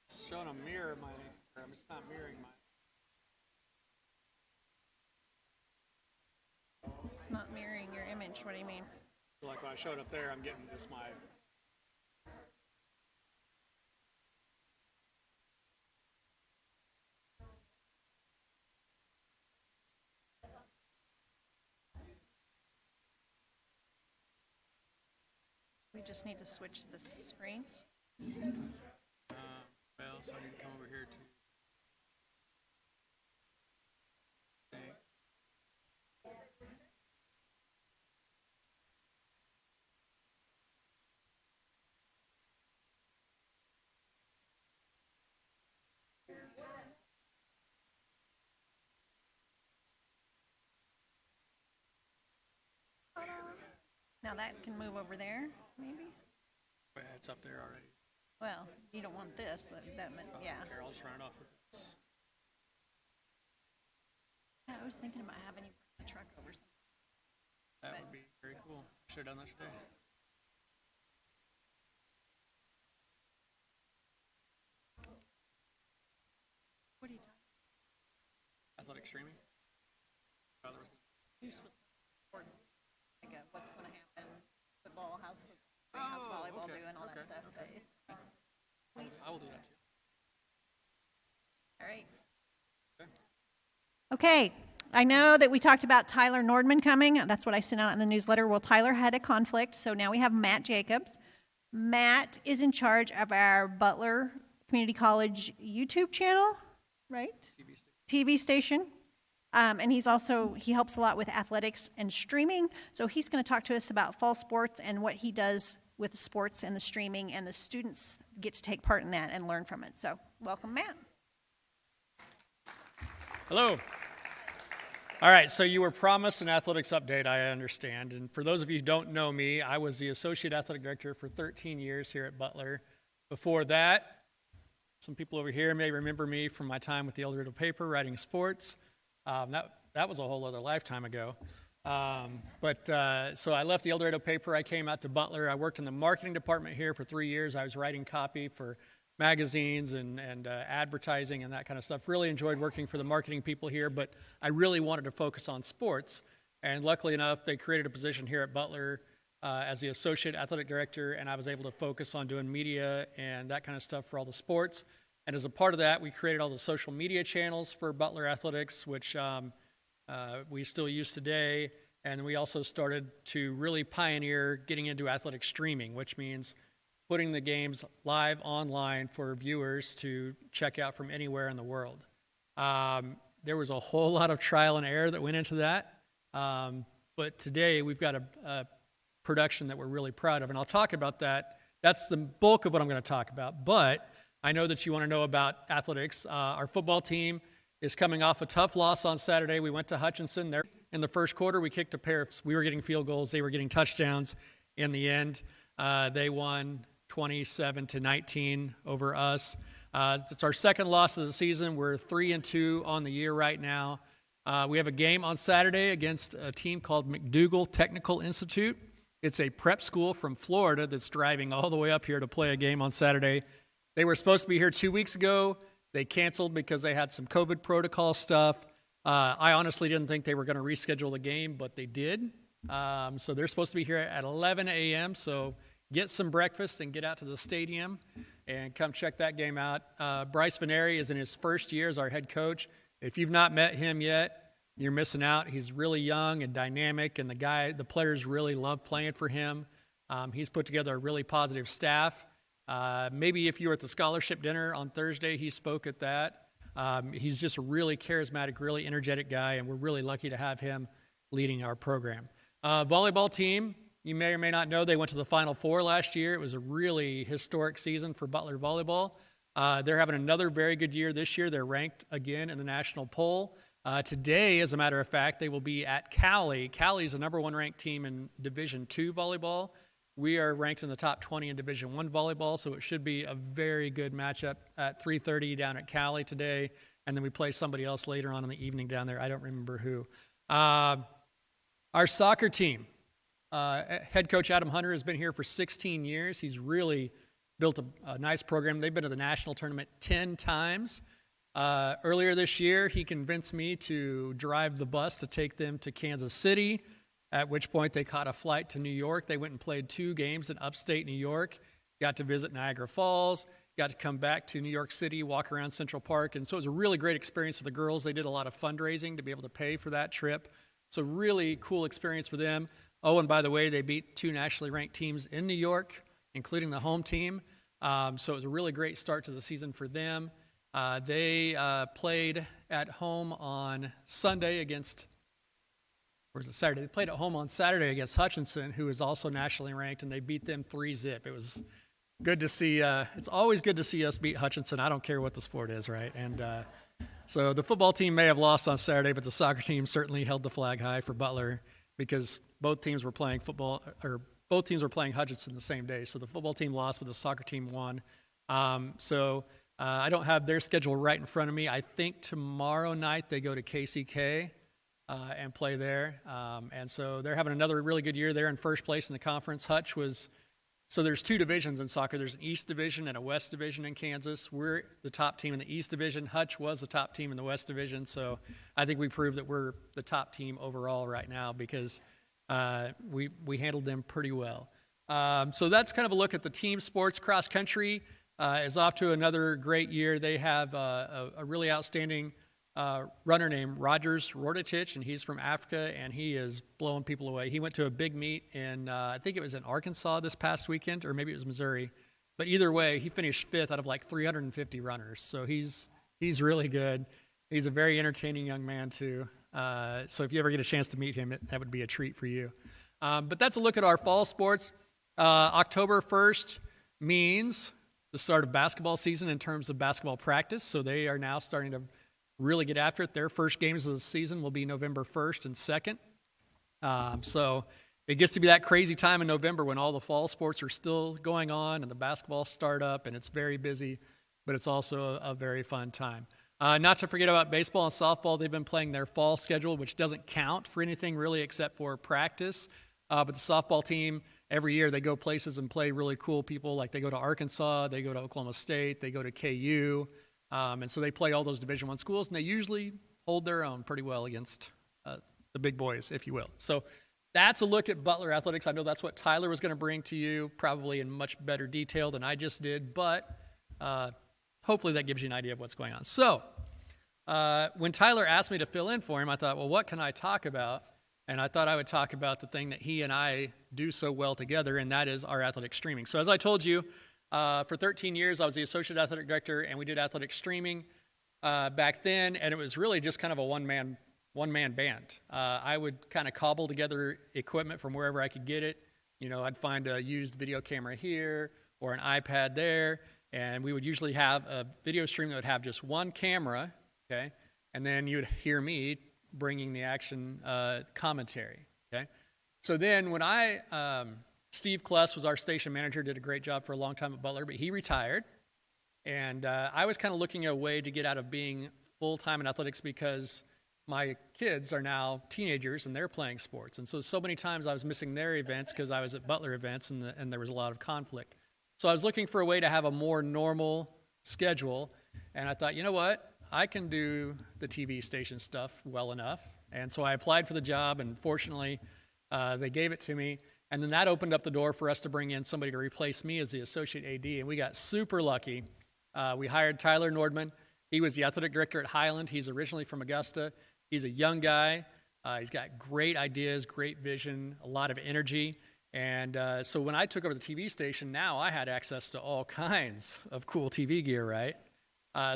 It's showing a mirror my, it's not mirroring my. It's not mirroring your image. What do you mean? So like when I showed up there, I'm getting just my. We just need to switch the screens. Well, so I need to come over here to. Now that can move over there, maybe? Well, it's up there already. Well, you don't want this. Yeah. Here, I'll just run it off with this. Yeah, I was thinking about having you bring the truck over. That would be very cool. Should have done that today. What are you talking about? Athletic streaming? You're supposed to sports, like what's going to happen, football, house volleyball, okay, doing all that stuff. But it's I will do that too. all right. Okay. I know that we talked about Tyler Nordman coming. That's what I sent out in the newsletter. Well, Tyler had a conflict, so now we have Matt Jacobs. Matt is in charge of our Butler Community College YouTube channel, right? TV station. And he helps a lot with athletics and streaming. So he's going to talk to us about fall sports and what he does with the sports and the streaming, and the students get to take part in that and learn from it. So welcome, Matt. Hello. All right, so you were promised an athletics update, I understand. And for those of you who don't know me, I was the Associate Athletic Director for 13 years here at Butler. Before that, some people over here may remember me from my time with the El Dorado paper, writing sports. That was a whole other lifetime ago. So I left the El Dorado paper. I came out to Butler. I worked in the marketing department here for 3 years. I was writing copy for magazines and advertising and that kind of stuff. Really enjoyed working for the marketing people here, but I really wanted to focus on sports. And luckily enough, they created a position here at Butler as the Associate Athletic Director, and I was able to focus on doing media and that kind of stuff for all the sports. And as a part of that, we created all the social media channels for Butler Athletics, which we still use today. And we also started to really pioneer getting into athletic streaming, which means putting the games live online for viewers to check out from anywhere in the world. There was a whole lot of trial and error that went into that. But today we've got a production that we're really proud of. And I'll talk about that. That's the bulk of what I'm going to talk about. But I know that you want to know about athletics. Our football team is coming off a tough loss on Saturday. We went to Hutchinson. There in the first quarter, we kicked a pair of, we were getting field goals. They were getting touchdowns. In the end, they won 27-19 over us. It's our second loss of the season. We're 3-2 on the year right now. We have a game on Saturday against a team called McDougal Technical Institute. It's a prep school from Florida that's driving all the way up here to play a game on Saturday. They were supposed to be here 2 weeks ago. They canceled because they had some COVID protocol stuff. I honestly didn't think they were going to reschedule the game, but they did. So they're supposed to be here at 11 a.m., so get some breakfast and get out to the stadium and come check that game out. Bryce Veneri is in his first year as our head coach. If you've not met him yet, you're missing out. He's really young and dynamic, and the players really love playing for him. He's put together a really positive staff. Maybe if you were at the scholarship dinner on Thursday, he spoke at that. He's just a really charismatic, really energetic guy, and we're really lucky to have him leading our program. Volleyball team, you may or may not know, they went to the Final Four last year. It was a really historic season for Butler Volleyball. They're having another very good year this year. They're ranked again in the national poll. Today, as a matter of fact, they will be at Halley. Halley is the number one ranked team in Division II volleyball. We are ranked in the top 20 in Division I volleyball, so it should be a very good matchup at 3:30 down at Halley today, and then we play somebody else later on in the evening down there. I don't remember who. Our soccer team, head coach Adam Hunter has been here for 16 years. He's really built a nice program. They've been to the national tournament 10 times. Earlier this year, he convinced me to drive the bus to take them to Kansas City, at which point they caught a flight to New York. They went and played 2 games in upstate New York, got to visit Niagara Falls, got to come back to New York City, walk around Central Park. And so it was a really great experience for the girls. They did a lot of fundraising to be able to pay for that trip. So really cool experience for them. Oh, and by the way, they beat 2 nationally ranked teams in New York, including the home team. So it was a really great start to the season for them. They played at home on Sunday against, or was it Saturday? They played at home on Saturday against Hutchinson, who is also nationally ranked, and they beat them 3-0. It was good to see. It's always good to see us beat Hutchinson. I don't care what the sport is, right? And so the football team may have lost on Saturday, but the soccer team certainly held the flag high for Butler because both teams were playing football, or both teams were playing Hutchinson the same day. So the football team lost, but the soccer team won. I don't have their schedule right in front of me. I think tomorrow night they go to KCK and play there. And so they're having another really good year. They're in first place in the conference. Hutch was, so there's 2 divisions in soccer. There's an East Division and a West Division in Kansas. We're the top team in the East Division. Hutch was the top team in the West Division. So I think we proved that we're the top team overall right now because we handled them pretty well. So that's kind of a look at the team sports. Cross country is off to another great year. They have a really outstanding runner named Rogers Rordatich, and he's from Africa, and he is blowing people away. He went to a big meet in, I think it was in Arkansas this past weekend, or maybe it was Missouri. But either way, he finished 5th out of like 350 runners. So he's really good. He's a very entertaining young man, too. So if you ever get a chance to meet him, that would be a treat for you. But that's a look at our fall sports. October 1st means the start of basketball season in terms of basketball practice. So they are now starting to really get after it. Their first games of the season will be November 1st and 2nd. So it gets to be that crazy time in November when all the fall sports are still going on and the basketball start up, and it's very busy, but it's also a very fun time. Not to forget about baseball and softball. They've been playing their fall schedule, which doesn't count for anything really except for practice. But the softball team, every year they go places and play really cool people. Like they go to Arkansas, they go to Oklahoma State, they go to KU. And so they play all those Division I schools, and they usually hold their own pretty well against the big boys, if you will. So that's a look at Butler Athletics. I know that's what Tyler was going to bring to you, probably in much better detail than I just did, but hopefully that gives you an idea of what's going on. So when Tyler asked me to fill in for him, I thought, well, what can I talk about? And I thought I would talk about the thing that he and I do so well together, and that is our athletic streaming. So as I told you, for 13 years, I was the associate athletic director, and we did athletic streaming back then, and it was really just kind of a one-man band. I would kind of cobble together equipment from wherever I could get it. You know, I'd find a used video camera here or an iPad there, and we would usually have a video stream that would have just one camera, okay? And then you would hear me bringing the action commentary, okay? So then when Steve Kless was our station manager, did a great job for a long time at Butler, but he retired. And I was kind of looking at a way to get out of being full-time in athletics because my kids are now teenagers and they're playing sports. And so many times I was missing their events because I was at Butler events and there was a lot of conflict. So I was looking for a way to have a more normal schedule. And I thought, you know what? I can do the TV station stuff well enough. And so I applied for the job, and fortunately, they gave it to me. And then that opened up the door for us to bring in somebody to replace me as the associate AD, and we got super lucky. We hired Tyler Nordman. He was the athletic director at Highland. He's originally from Augusta. He's a young guy. He's got great ideas, great vision, a lot of energy. And so when I took over the TV station, now I had access to all kinds of cool TV gear, right?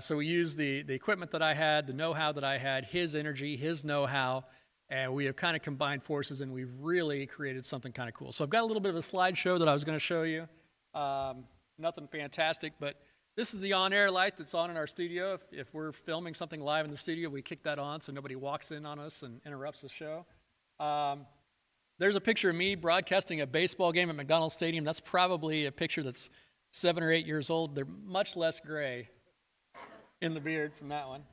So we used the equipment that I had, the know-how that I had, his energy, his know-how, and we have kind of combined forces, and we've really created something kind of cool. So I've got a little bit of a slideshow that I was going to show you. Nothing fantastic, but this is the on-air light that's on in our studio. If we're filming something live in the studio, we kick that on so nobody walks in on us and interrupts the show. There's a picture of me broadcasting a baseball game at McDonald's Stadium. That's probably a picture that's 7 or 8 years old. They're much less gray in the beard from that one.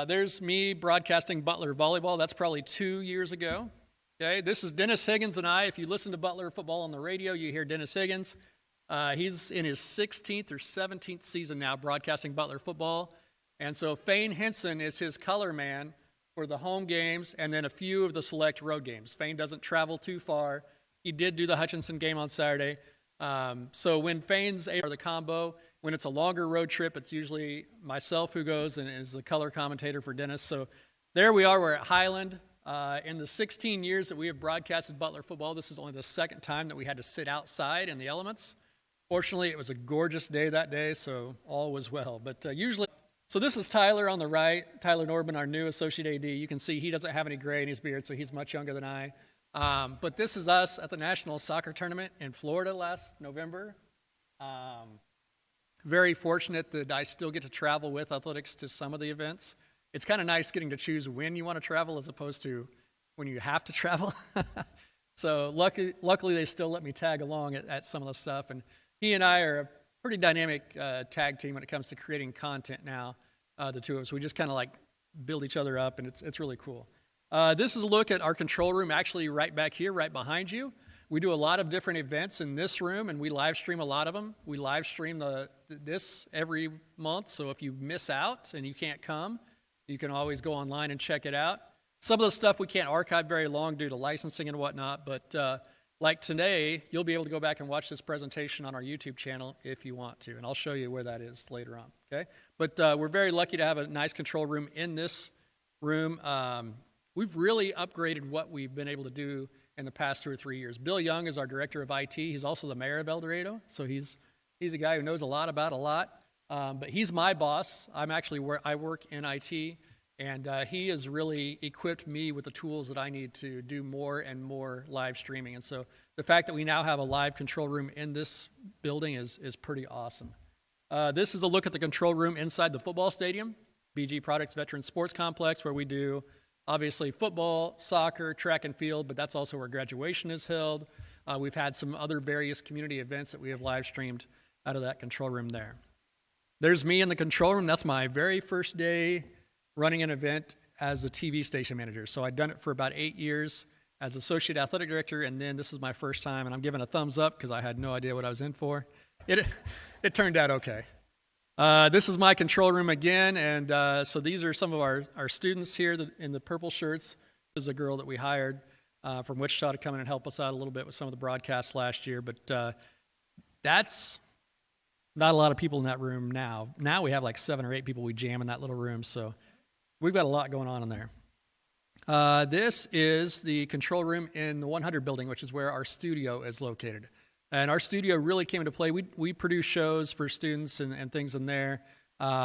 There's me broadcasting Butler Volleyball. That's probably 2 years ago. Okay, this is Dennis Higgins and I. If you listen to Butler football on the radio, you hear Dennis Higgins. He's in his 16th or 17th season now broadcasting Butler football. And so Fane Henson is his color man for the home games and then a few of the select road games. Fane doesn't travel too far. He did do the Hutchinson game on Saturday. So when Fane's or the combo, when it's a longer road trip, it's usually myself who goes and is the color commentator for Dennis. So there we are, we're at Highland. In the 16 years that we have broadcasted Butler football, this is only the second time that we had to sit outside in the elements. Fortunately, it was a gorgeous day that day, so all was well. But usually, so this is Tyler on the right, Tyler Norman, our new associate AD. You can see he doesn't have any gray in his beard, so he's much younger than I. But this is us at the National Soccer Tournament in Florida last November. Very fortunate that I still get to travel with athletics to some of the events. It's kind of nice getting to choose when you want to travel as opposed to when you have to travel. So luckily they still let me tag along at some of the stuff. And he and I are a pretty dynamic tag team when it comes to creating content now, the two of us. We just kind of like build each other up, and it's really cool. This is a look at our control room, actually right back here, right behind you. We do a lot of different events in this room, and we live stream a lot of them. We live stream this every month, so if you miss out and you can't come, you can always go online and check it out. Some of the stuff we can't archive very long due to licensing and whatnot, but like today, you'll be able to go back and watch this presentation on our YouTube channel if you want to, and I'll show you where that is later on, okay? But we're very lucky to have a nice control room in this room. We've really upgraded what we've been able to do in the past 2 or 3 years. Bill Young is our director of IT. He's also the mayor of El Dorado, so he's a guy who knows a lot about a lot. But he's my boss. I work in IT, and he has really equipped me with the tools that I need to do more and more live streaming. And so the fact that we now have a live control room in this building is pretty awesome. This is a look at the control room inside the football stadium, BG Products Veteran Sports Complex, where we do obviously football, soccer, track and field, but that's also where graduation is held. We've had some other various community events that we have live streamed out of that control room there. There's me in the control room. That's my very first day running an event as a TV station manager. So I'd done it for about 8 years as associate athletic director, and then this is my first time, and I'm giving a thumbs up because I had no idea what I was in for. It turned out okay. This is my control room again, and so these are some of our students here in the purple shirts. This is a girl that we hired from Wichita to come in and help us out a little bit with some of the broadcasts last year, but that's not a lot of people in that room now. Now we have like 7 or 8 people we jam in that little room, so we've got a lot going on in there. This is the control room in the 100 building, which is where our studio is located. And our studio really came into play. We produce shows for students and things in there.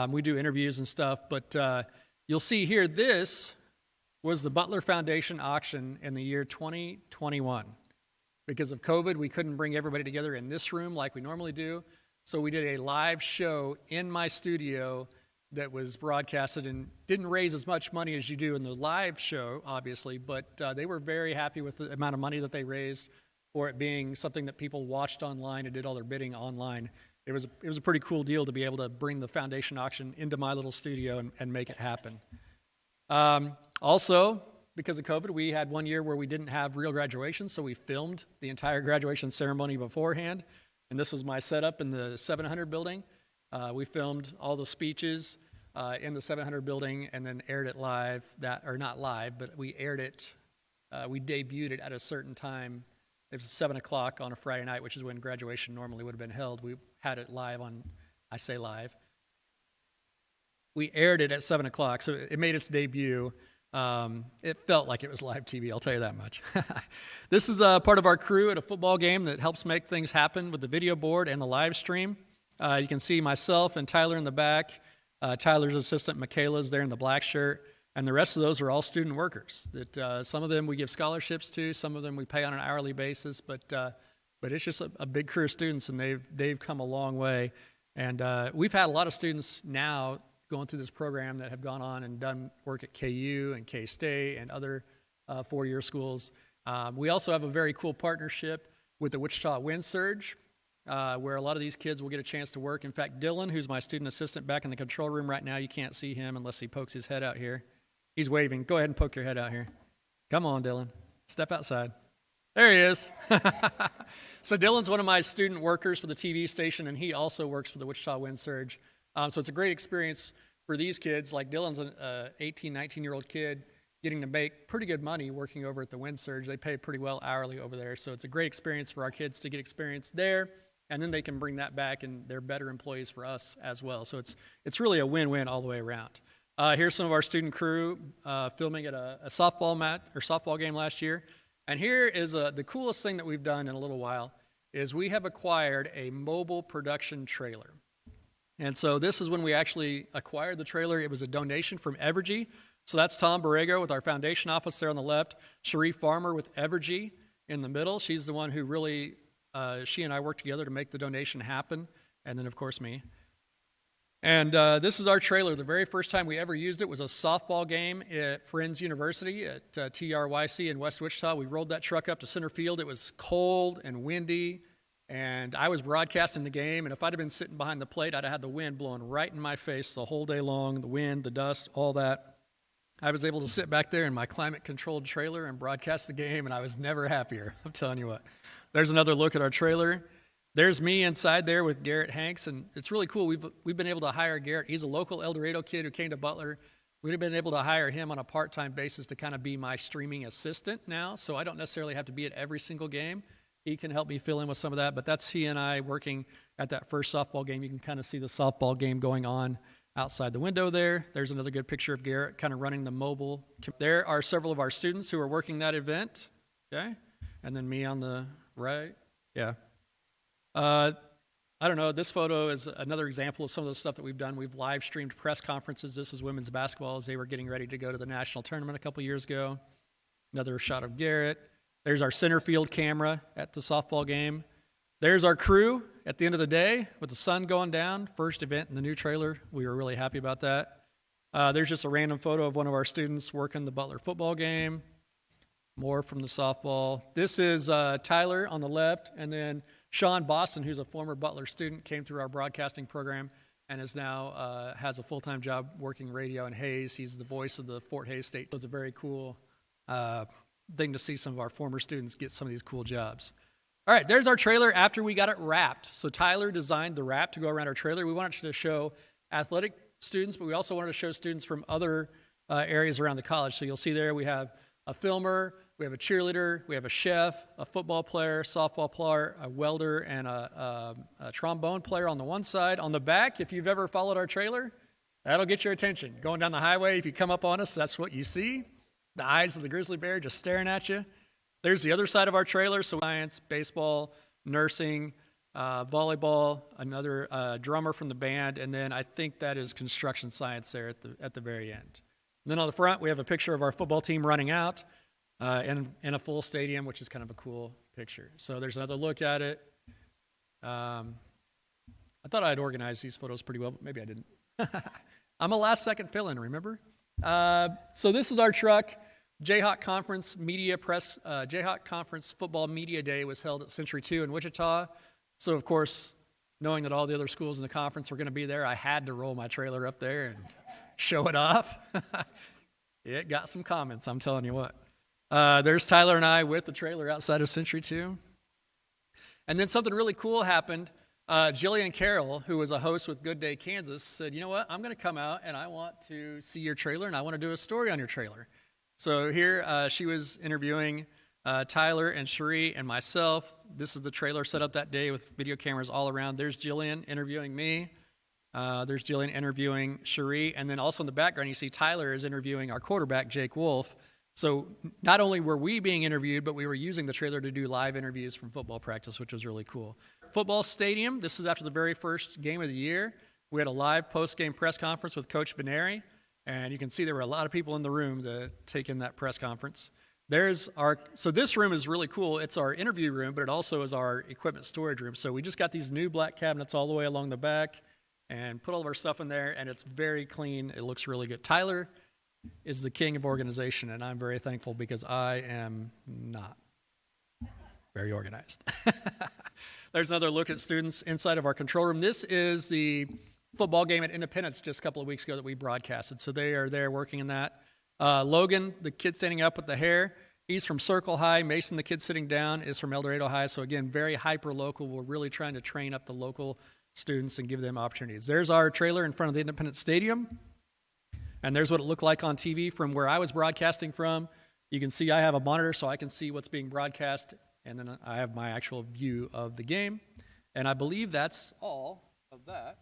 We do interviews and stuff, but you'll see here, this was the Butler Foundation auction in the year 2021. Because of COVID, we couldn't bring everybody together in this room like we normally do. So we did a live show in my studio that was broadcasted and didn't raise as much money as you do in the live show, obviously, but they were very happy with the amount of money that they raised for it being something that people watched online and did all their bidding online. It was a pretty cool deal to be able to bring the foundation auction into my little studio and make it happen. Also, because of COVID, we had 1 year where we didn't have real graduation, so we filmed the entire graduation ceremony beforehand. And this was my setup in the 700 building. We filmed all the speeches in the 700 building and then aired it live. Not live, but we aired it. We debuted it at a certain time. It was 7 o'clock on a Friday night, which is when graduation normally would have been held. We had it live I say live. We aired it at 7 o'clock, so it made its debut. It felt like it was live TV, I'll tell you that much. This is part of our crew at a football game that helps make things happen with the video board and the live stream. You can see myself and Tyler in the back. Tyler's assistant, Michaela's there in the black shirt. And the rest of those are all student workers. That some of them we give scholarships to, some of them we pay on an hourly basis, but it's just a big crew of students, and they've come a long way. And we've had a lot of students now going through this program that have gone on and done work at KU and K-State and other four-year schools. We also have a very cool partnership with the Wichita Wind Surge, where a lot of these kids will get a chance to work. In fact, Dylan, who's my student assistant back in the control room right now, you can't see him unless he pokes his head out here. He's waving. Go ahead and poke your head out here. Come on, Dylan. Step outside. There he is. So Dylan's one of my student workers for the TV station, and he also works for the Wichita Wind Surge. So it's a great experience for these kids. Like Dylan's an 18, 19-year-old kid getting to make pretty good money working over at the Wind Surge. They pay pretty well hourly over there. So it's a great experience for our kids to get experience there, and then they can bring that back, and they're better employees for us as well. So it's really a win-win all the way around. Here's some of our student crew filming at a softball game last year. And here is the coolest thing that we've done in a little while is we have acquired a mobile production trailer. And so this is when we actually acquired the trailer. It was a donation from Evergy. So that's Tom Borrego with our foundation office there on the left. Cherie Farmer with Evergy in the middle. She's the one who really, she and I worked together to make the donation happen. And then, of course, me. And this is our trailer. The very first time we ever used it was a softball game at Friends University at TRYC in West Wichita. We rolled that truck up to center field. It was cold and windy, and I was broadcasting the game, and if I'd have been sitting behind the plate, I'd have had the wind blowing right in my face the whole day long, the wind, the dust, all that. I was able to sit back there in my climate-controlled trailer and broadcast the game, and I was never happier. I'm telling you what. There's another look at our trailer. There's me inside there with Garrett Hanks, and it's really cool. We've been able to hire Garrett. He's a local El Dorado kid who came to Butler. We've been able to hire him on a part-time basis to kind of be my streaming assistant now, so I don't necessarily have to be at every single game. He can help me fill in with some of that, but that's he and I working at that first softball game. You can kind of see the softball game going on outside the window there. There's another good picture of Garrett kind of running the mobile. There are several of our students who are working that event, okay? And then me on the right, yeah. I don't know, this photo is another example of some of the stuff that we've done. We've live streamed press conferences. This is women's basketball as they were getting ready to go to the national tournament a couple years ago. Another shot of Garrett. There's our center field camera at the softball game. There's our crew at the end of the day with the sun going down. First event in the new trailer. We were really happy about that. There's just a random photo of one of our students working the Butler football game. More from the softball. This is Tyler on the left, and then Sean Boston, who's a former Butler student, came through our broadcasting program and is now has a full-time job working radio in Hayes. He's the voice of the Fort Hays State. It was a very cool thing to see some of our former students get some of these cool jobs. All right, there's our trailer after we got it wrapped. So Tyler designed the wrap to go around our trailer. We wanted to show athletic students, but we also wanted to show students from other areas around the college. So you'll see there we have a filmer, we have a cheerleader, we have a chef, a football player, softball player, a welder, and a trombone player on the one side. On the back, if you've ever followed our trailer, that'll get your attention. Going down the highway, if you come up on us, that's what you see. The eyes of the grizzly bear just staring at you. There's the other side of our trailer, so science, baseball, nursing, volleyball, another drummer from the band, and then I think that is construction science there at the very end. And then on the front, we have a picture of our football team running out in a full stadium, which is kind of a cool picture. So there's another look at it. I thought I'd organized these photos pretty well, but maybe I didn't. I'm a last-second fill-in, remember? So this is our truck. Jayhawk Conference Football Media Day was held at Century 2 in Wichita. So, of course, knowing that all the other schools in the conference were going to be there, I had to roll my trailer up there and show it off. It got some comments, I'm telling you what. There's Tyler and I with the trailer outside of Century 2. And then something really cool happened. Jillian Carroll, who was a host with Good Day Kansas, said, you know what, I'm going to come out and I want to see your trailer and I want to do a story on your trailer. So here she was interviewing Tyler and Cherie and myself. This is the trailer set up that day with video cameras all around. There's Jillian interviewing me. There's Jillian interviewing Cherie. And then also in the background, you see Tyler is interviewing our quarterback, Jake Wolf. So not only were we being interviewed, but we were using the trailer to do live interviews from football practice, which was really cool. Football stadium, this is after the very first game of the year. We had a live post-game press conference with Coach Veneri. And you can see there were a lot of people in the room to take in that press conference. So this room is really cool. It's our interview room, but it also is our equipment storage room. So we just got these new black cabinets all the way along the back and put all of our stuff in there, and it's very clean. It looks really good. Tyler is the king of organization, and I'm very thankful because I am not very organized. There's another look at students inside of our control room. This is the football game at Independence just a couple of weeks ago that we broadcasted. So they are there working in that. Logan, the kid standing up with the hair, He's from Circle High. Mason, the kid sitting down, is from El Dorado High. So again, very hyper-local. We're really trying to train up the local students and give them opportunities. There's our trailer in front of the Independence Stadium. And there's what it looked like on TV from where I was broadcasting from. You can see I have a monitor so I can see what's being broadcast. And then I have my actual view of the game. And I believe that's all of that.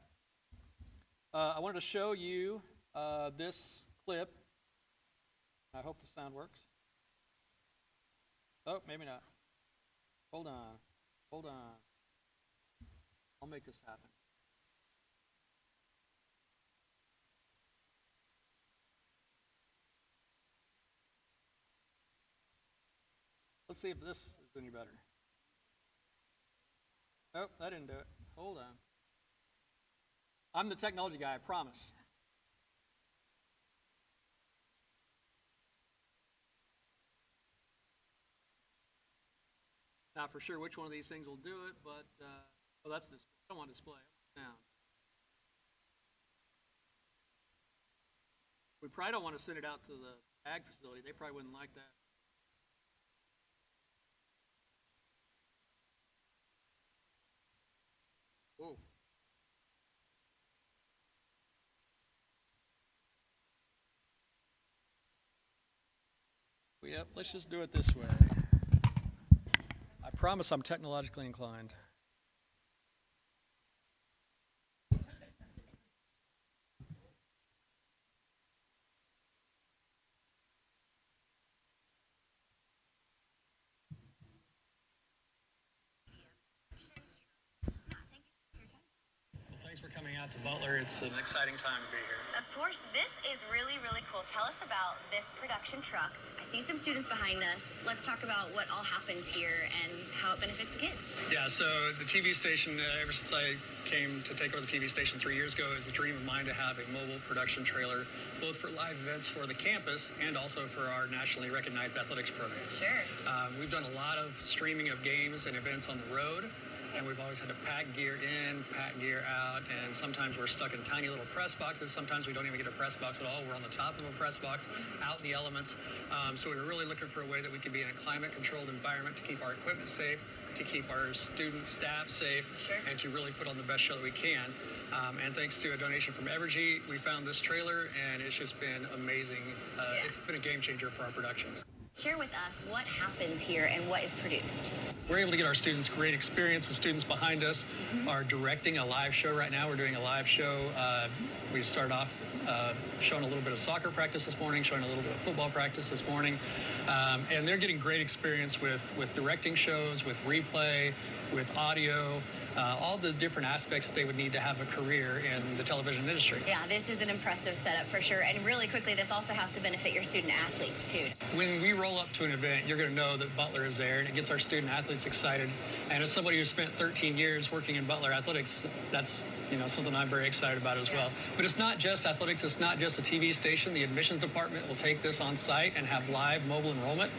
I wanted to show you this clip. I hope the sound works. Oh, maybe not. Hold on. Hold on. I'll make this happen. Let's see if this is any better. Oh, that didn't do it. Hold on. I'm the technology guy, I promise. Not for sure which one of these things will do it, but, well, that's display. I don't want display. I want sound. We probably don't want to send it out to the ag facility. They probably wouldn't like that. Whoa. Yep, let's just do it this way. I promise I'm technologically inclined. Thanks for coming out to Butler. It's an exciting time to be here. Of course, this is really, really cool. Tell us about this production truck. I see some students behind us. Let's talk about what all happens here and how it benefits the kids. Yeah, so the TV station, ever since I came to take over the TV station 3 years ago, is a dream of mine to have a mobile production trailer, both for live events for the campus and also for our nationally recognized athletics program. Sure. We've done a lot of streaming of games and events on the road. And we've always had to pack gear in, pack gear out, and sometimes we're stuck in tiny little press boxes. Sometimes we don't even get a press box at all. We're on the top of a press box, out in the elements. So we were really looking for a way that we could be in a climate-controlled environment to keep our equipment safe, to keep our students, staff safe, Sure. and to really put on the best show that we can. And thanks to a donation from Evergy, we found this trailer, and it's just been amazing. It's been a game changer for our productions. Share with us what happens here and what is produced. We're able to get our students great experience. The students behind us are directing a live show right now. We're doing a live show. We started off showing a little bit of soccer practice this morning, showing a little bit of football practice this morning. And they're getting great experience with directing shows, with replay, with audio, all the different aspects they would need to have a career in the television industry. Yeah, this is an impressive setup for sure. And really quickly, this also has to benefit your student athletes too. When we roll up to an event, you're going to know that Butler is there, and it gets our student athletes excited. And as somebody who spent 13 years working in Butler athletics, that's something I'm very excited about as well. But it's not just athletics. It's not just a TV station. The admissions department will take this on site and have live mobile enrollment.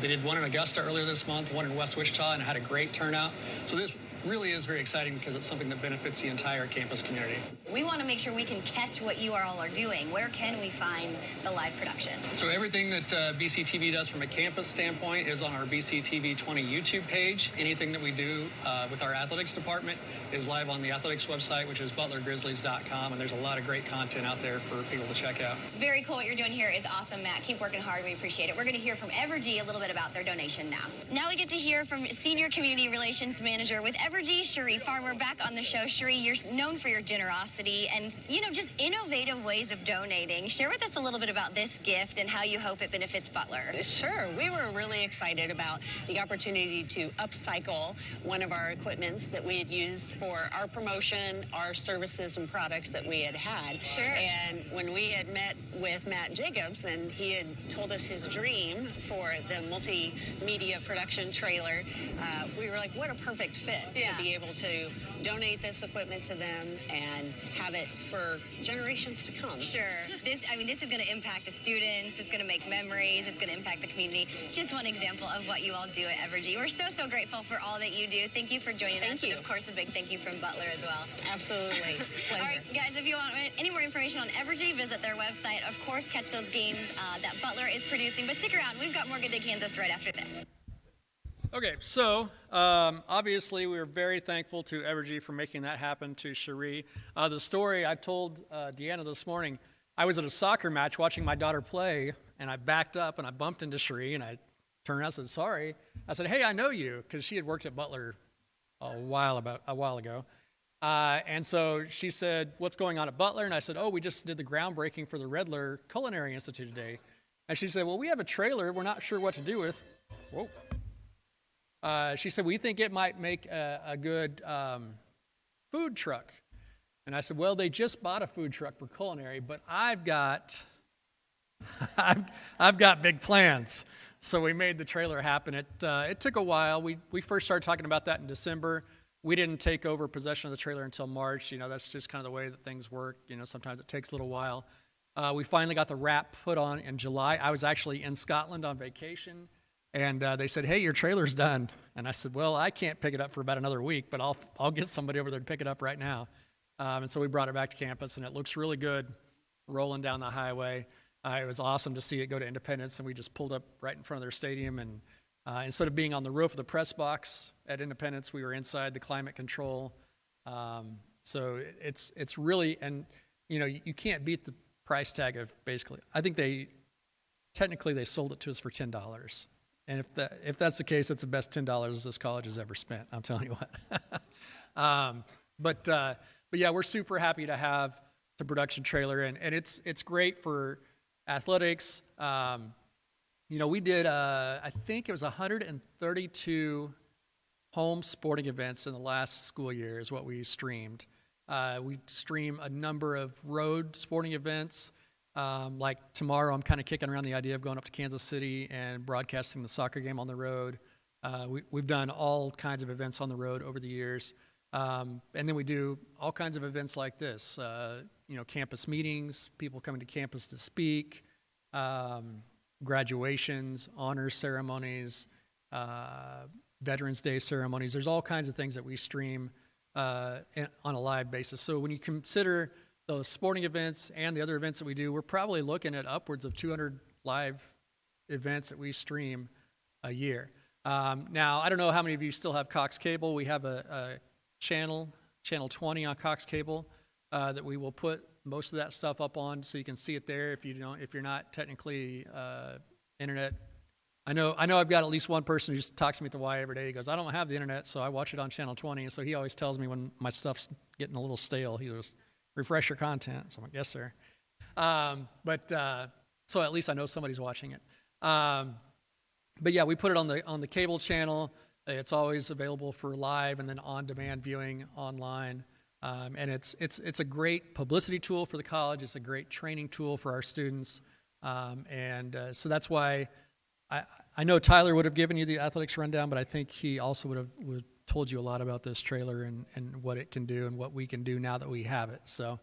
They did one in Augusta earlier this month, one in West Wichita, and had a great turnout. So this really is very exciting because it's something that benefits the entire campus community. We want to make sure we can catch what you all are doing. Where can we find the live production? So everything that BCTV does from a campus standpoint is on our BCTV 20 YouTube page. Anything that we do with our athletics department is live on the athletics website, which is butlergrizzlies.com, and there's a lot of great content out there for people to check out. Very cool. What you're doing here is awesome, Matt. Keep working hard. We appreciate it. We're going to hear from Evergy a little bit about their donation now. Now we get to hear from Senior Community Relations Manager with Evergy, Cherie Farmer, back on the show. Cherie, you're known for your generosity and, just innovative ways of donating. Share with us a little bit about this gift and how you hope it benefits Butler. Sure. We were really excited about the opportunity to upcycle one of our equipments that we had used for our promotion, our services and products that we had had. Sure. And when we had met with Matt Jacobs and he had told us his dream for the multimedia production trailer, we were like, what a perfect fit. Yeah. to be able to donate this equipment to them and have it for generations to come. Sure. This is going to impact the students. It's going to make memories. It's going to impact the community. Just one example of what you all do at Evergy. We're so, so grateful for all that you do. Thank you for joining us. Thank you. And of course, a big thank you from Butler as well. Absolutely. Pleasure. All right, guys, if you want any more information on Evergy, visit their website. Of course, catch those games that Butler is producing. But stick around. We've got more Good Day Kansas right after this. Okay, so obviously we were very thankful to Evergy for making that happen to Cherie. The story I told Deanna this morning, I was at a soccer match watching my daughter play, and I backed up and I bumped into Cherie, and I turned around and said, sorry. I said, hey, I know you, because she had worked at Butler a while ago. And so she said, what's going on at Butler? And I said, oh, we just did the groundbreaking for the Redler Culinary Institute today. And she said, well, we have a trailer we're not sure what to do with. Whoa. She said, we think it might make a good food truck. And I said, well, they just bought a food truck for culinary, but I've got big plans. So we made the trailer happen. It took a while. We first started talking about that in December. We didn't take over possession of the trailer until March. You know, that's just kind of the way that things work. You know, sometimes it takes a little while. We finally got the wrap put on in July. I was actually in Scotland on vacation. And they said, hey, your trailer's done. And I said, well, I can't pick it up for about another week, but I'll get somebody over there to pick it up right now. And so we brought it back to campus, and it looks really good rolling down the highway. It was awesome to see it go to Independence, and we just pulled up right in front of their stadium. And instead of being on the roof of the press box at Independence, we were inside the climate control. So it's really, and you know, you can't beat the price tag of basically, I think technically they sold it to us for $10. And if that's the case, it's the best $10 this college has ever spent. I'm telling you what. But yeah, we're super happy to have the production trailer, and it's great for athletics. You know, we did I think it was 132 home sporting events in the last school year is what we streamed. We stream a number of road sporting events. Like tomorrow, I'm kind of kicking around the idea of going up to Kansas City and broadcasting the soccer game on the road. We've done all kinds of events on the road over the years. And then we do all kinds of events like this, you know, campus meetings, people coming to campus to speak, graduations, honors ceremonies, Veterans Day ceremonies. There's all kinds of things that we stream on a live basis. So when you consider those sporting events and the other events that we do, we're probably looking at upwards of 200 live events that we stream a year. Now, I don't know how many of you still have Cox Cable. We have a channel 20 on Cox Cable that we will put most of that stuff up on, so you can see it there if you're not technically internet. I know I've got at least one person who just talks to me at the Y every day. He goes, I don't have the internet, so I watch it on channel 20. And so he always tells me when my stuff's getting a little stale. He goes, refresh your content. So I'm like, yes, sir. So at least I know somebody's watching it. But yeah, we put it on the cable channel. It's always available for live and then on-demand viewing online. And it's a great publicity tool for the college. It's a great training tool for our students. So that's why I know Tyler would have given you the athletics rundown, but I think he also would have told you a lot about this trailer and what it can do and what we can do now that we have it. So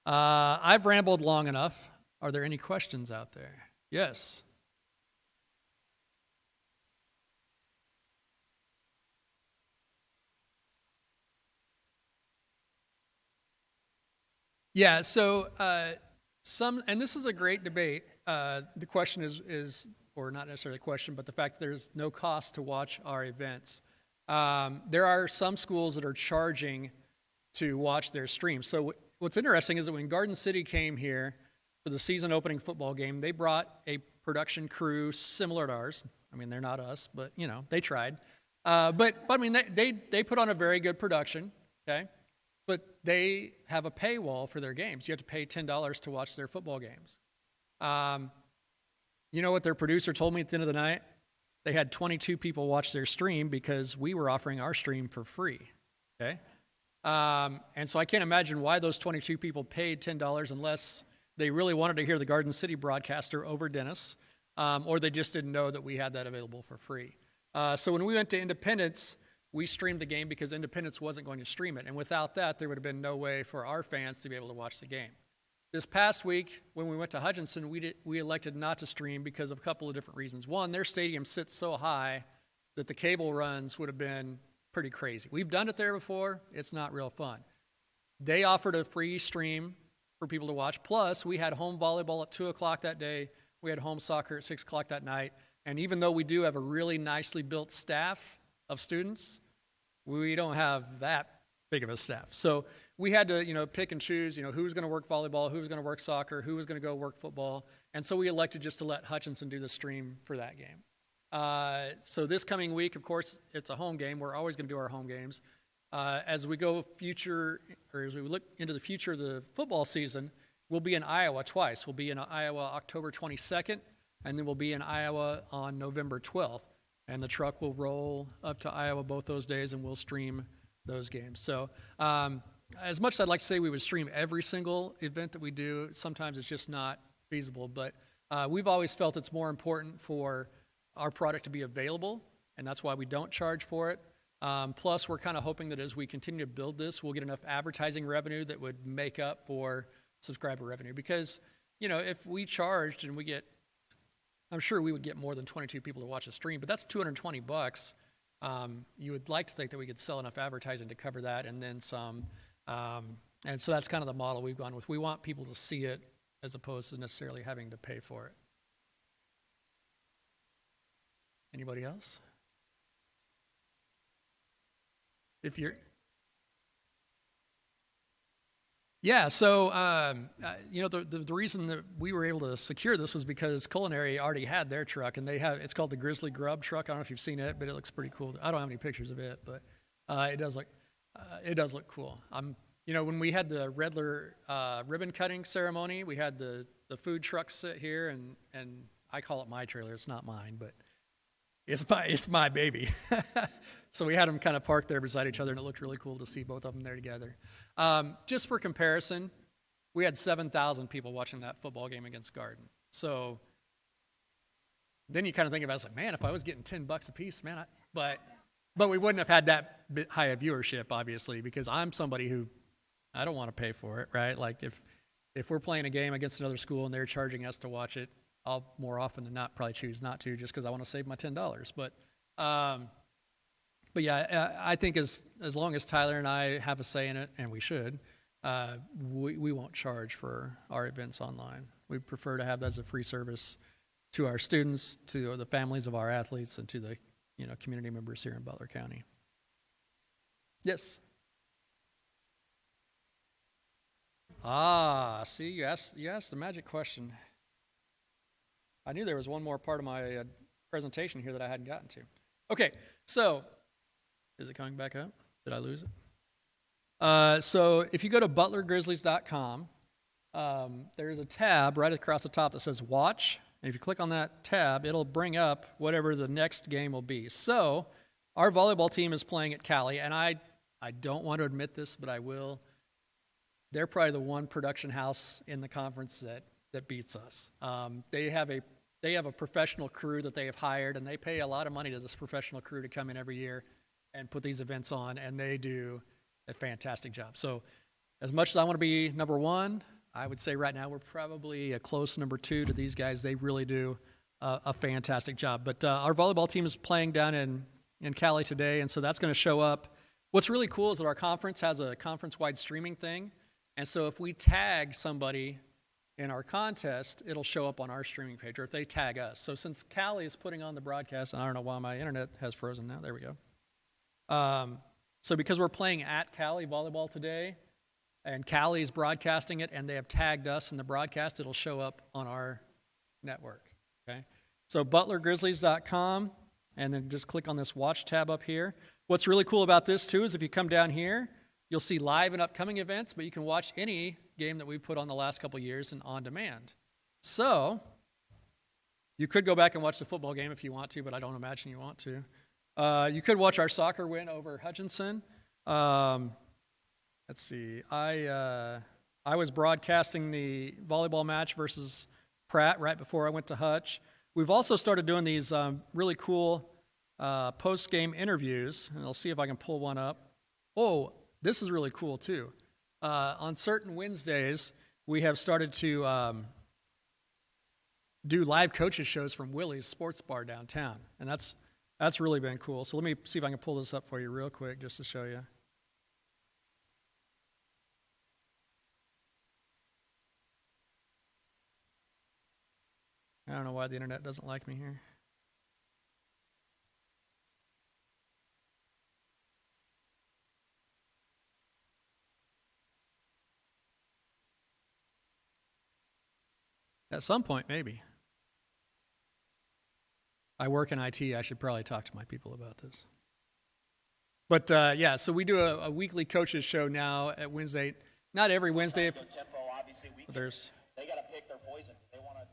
I've rambled long enough. Are there any questions out there? Yes. Yeah, so and this is a great debate. The question is, or not necessarily a question, but the fact that there's no cost to watch our events. There are some schools that are charging to watch their streams. So what's interesting is that when Garden City came here for the season opening football game, they brought a production crew similar to ours. I mean, they're not us, but you know, they tried. But I mean, they put on a very good production, okay? But they have a paywall for their games. You have to pay $10 to watch their football games. You know what their producer told me at the end of the night? They had 22 people watch their stream because we were offering our stream for free, okay? And so I can't imagine why those 22 people paid $10 unless they really wanted to hear the Garden City broadcaster over Dennis, or they just didn't know that we had that available for free. So when we went to Independence, we streamed the game because Independence wasn't going to stream it. And without that, there would have been no way for our fans to be able to watch the game. This past week, when we went to Hutchinson, we elected not to stream because of a couple of different reasons. One, their stadium sits so high that the cable runs would have been pretty crazy. We've done it there before. It's not real fun. They offered a free stream for people to watch. Plus, we had home volleyball at 2 o'clock that day. We had home soccer at 6 o'clock that night. And even though we do have a really nicely built staff of students, we don't have that big of a staff. So we had to, pick and choose, who's going to work volleyball, who's going to work soccer, who was going to go work football. And so we elected just to let Hutchinson do the stream for that game. So this coming week, of course, it's a home game. We're always going to do our home games. As we look into the future of the football season, we'll be in Iowa twice. We'll be in Iowa October 22nd, and then we'll be in Iowa on November 12th. And the truck will roll up to Iowa both those days, and we'll stream those games. So as much as I'd like to say we would stream every single event that we do, sometimes it's just not feasible. But we've always felt it's more important for our product to be available, and that's why we don't charge for it. Plus, we're kind of hoping that as we continue to build this, we'll get enough advertising revenue that would make up for subscriber revenue. Because, if we charged and I'm sure we would get more than 22 people to watch a stream, but that's $220. You would like to think that we could sell enough advertising to cover that and then some. And so that's kind of the model we've gone with. We want people to see it as opposed to necessarily having to pay for it. Anybody else? So, the reason that we were able to secure this was because Culinary already had their truck, and it's called the Grizzly Grub truck. I don't know if you've seen it, but it looks pretty cool. I don't have any pictures of it, but it does look cool. When we had the Redler ribbon cutting ceremony, we had the food truck sit here, and I call it my trailer. It's not mine, but it's my baby. So we had them kind of parked there beside each other, and it looked really cool to see both of them there together. Just for comparison, we had 7,000 people watching that football game against Garden. So then you kind of think about it, it's like, man, if I was getting $10 a piece, man, but we wouldn't have had that high a viewership, obviously, because I'm somebody who, I don't want to pay for it, right? Like if we're playing a game against another school and they're charging us to watch it, I'll more often than not probably choose not to just because I want to save my $10. But yeah, I think as long as Tyler and I have a say in it, and we should, we won't charge for our events online. We prefer to have that as a free service to our students, to the families of our athletes, and to the community members here in Butler County. Yes. See, you asked the magic question. I knew there was one more part of my presentation here that I hadn't gotten to. Okay, so is it coming back up? Did I lose it? So if you go to butlergrizzlies.com, there's a tab right across the top that says Watch. And if you click on that tab, it'll bring up whatever the next game will be. So our volleyball team is playing at Halley, and I don't want to admit this, but I will. They're probably the one production house in the conference that beats us. They have a professional crew that they have hired, and they pay a lot of money to this professional crew to come in every year and put these events on, and they do a fantastic job. So as much as I want to be number one, I would say right now we're probably a close number two to these guys. They really do a fantastic job. But our volleyball team is playing down in Cali today, and so that's going to show up. What's really cool is that our conference has a conference-wide streaming thing, and so if we tag somebody in our contest, it'll show up on our streaming page, or if they tag us. So since Cali is putting on the broadcast, and I don't know why my internet has frozen now. There we go. So because we're playing at Cali volleyball today, and Cali's broadcasting it, and they have tagged us in the broadcast, it'll show up on our network, okay? So butlergrizzlies.com, and then just click on this Watch tab up here. What's really cool about this, too, is if you come down here, you'll see live and upcoming events, but you can watch any game that we've put on the last couple years and on demand. So you could go back and watch the football game if you want to, but I don't imagine you want to. You could watch our soccer win over Hutchinson. Let's see. I was broadcasting the volleyball match versus Pratt right before I went to Hutch. We've also started doing these really cool post-game interviews, and I'll see if I can pull one up. Oh, this is really cool too. On certain Wednesdays, we have started to do live coaches shows from Willie's Sports Bar downtown, and that's really been cool. So let me see if I can pull this up for you real quick just to show you. I don't know why the internet doesn't like me here. At some point, maybe. I work in IT. I should probably talk to my people about this. But yeah, so we do a weekly coaches show now at Wednesday. Not every Wednesday. But there's. They got to pick their poison. They want to.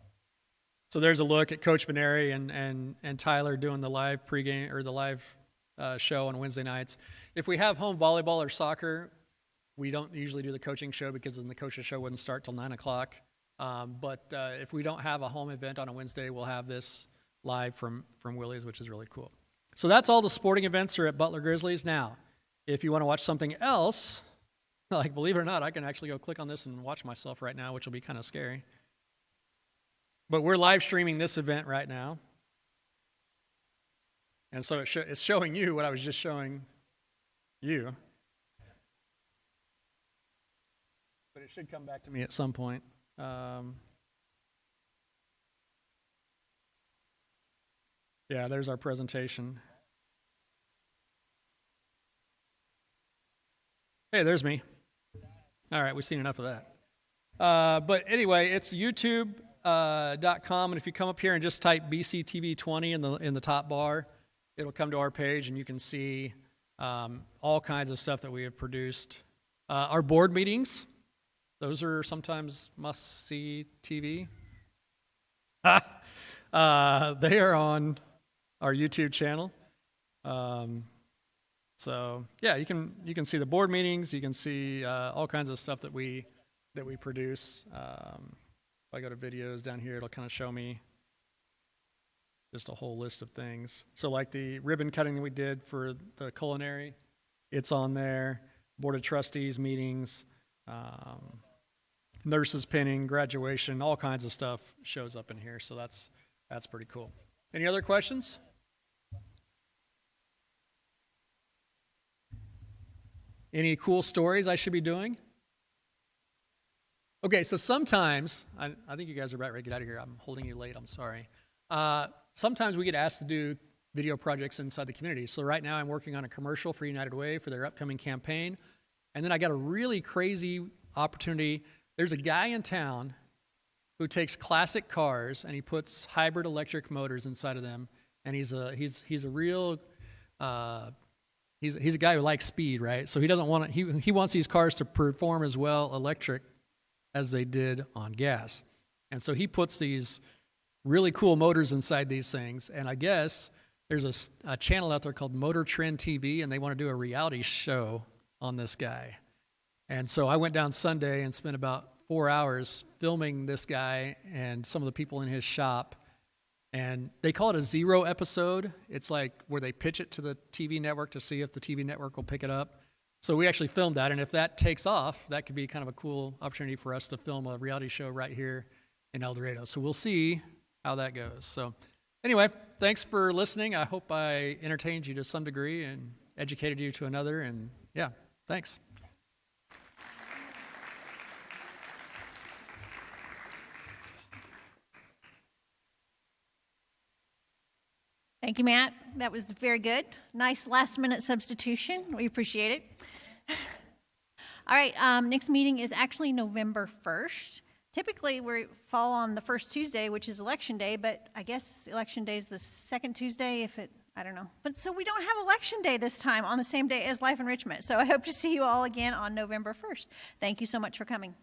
So there's a look at Coach Veneri and Tyler doing the live pregame or the live show on Wednesday nights. If we have home volleyball or soccer, we don't usually do the coaching show because then the coaches show wouldn't start till 9 o'clock. But if we don't have a home event on a Wednesday, we'll have this live from Willie's, which is really cool. So that's all the sporting events are at Butler Grizzlies. Now, if you want to watch something else, like believe it or not, I can actually go click on this and watch myself right now, which will be kind of scary. But we're live streaming this event right now. And so it's showing you what I was just showing you. But it should come back to me at some point. Yeah, there's our presentation. Hey, there's me. All right, we've seen enough of that. But anyway, it's youtube.com, and if you come up here and just type BCTV20 in the top bar, it'll come to our page, and you can see all kinds of stuff that we have produced. Our board meetings, those are sometimes must-see TV. They are on our YouTube channel. So yeah, you can see the board meetings. You can see all kinds of stuff that we produce. If I go to videos down here, it'll kind of show me just a whole list of things. So like the ribbon cutting that we did for the culinary, it's on there. Board of Trustees meetings, nurses pinning, graduation, all kinds of stuff shows up in here. So that's pretty cool. Any other questions? Any cool stories I should be doing? Okay, so sometimes, I think you guys are about ready to get out of here. I'm holding you late, I'm sorry. Sometimes we get asked to do video projects inside the community. So right now I'm working on a commercial for United Way for their upcoming campaign. And then I got a really crazy opportunity. There's a guy in town who takes classic cars and he puts hybrid electric motors inside of them. And he's a real, he's a guy who likes speed, right? So he doesn't want to, he wants these cars to perform as well electric as they did on gas. And so he puts these really cool motors inside these things. And I guess there's a channel out there called Motor Trend TV, and they want to do a reality show on this guy. And so I went down Sunday and spent about 4 hours filming this guy and some of the people in his shop. And they call it a zero episode. It's like where they pitch it to the TV network to see if the TV network will pick it up. So we actually filmed that, and if that takes off, that could be kind of a cool opportunity for us to film a reality show right here in El Dorado. So we'll see how that goes. So anyway, thanks for listening. I hope I entertained you to some degree and educated you to another, and yeah, thanks. Thank you, Matt. That was very good. Nice last-minute substitution. We appreciate it. All right, next meeting is actually November 1st. Typically, we fall on the first Tuesday, which is Election Day, but I guess Election Day is the second Tuesday I don't know. But so we don't have Election Day this time on the same day as Life Enrichment. So I hope to see you all again on November 1st. Thank you so much for coming.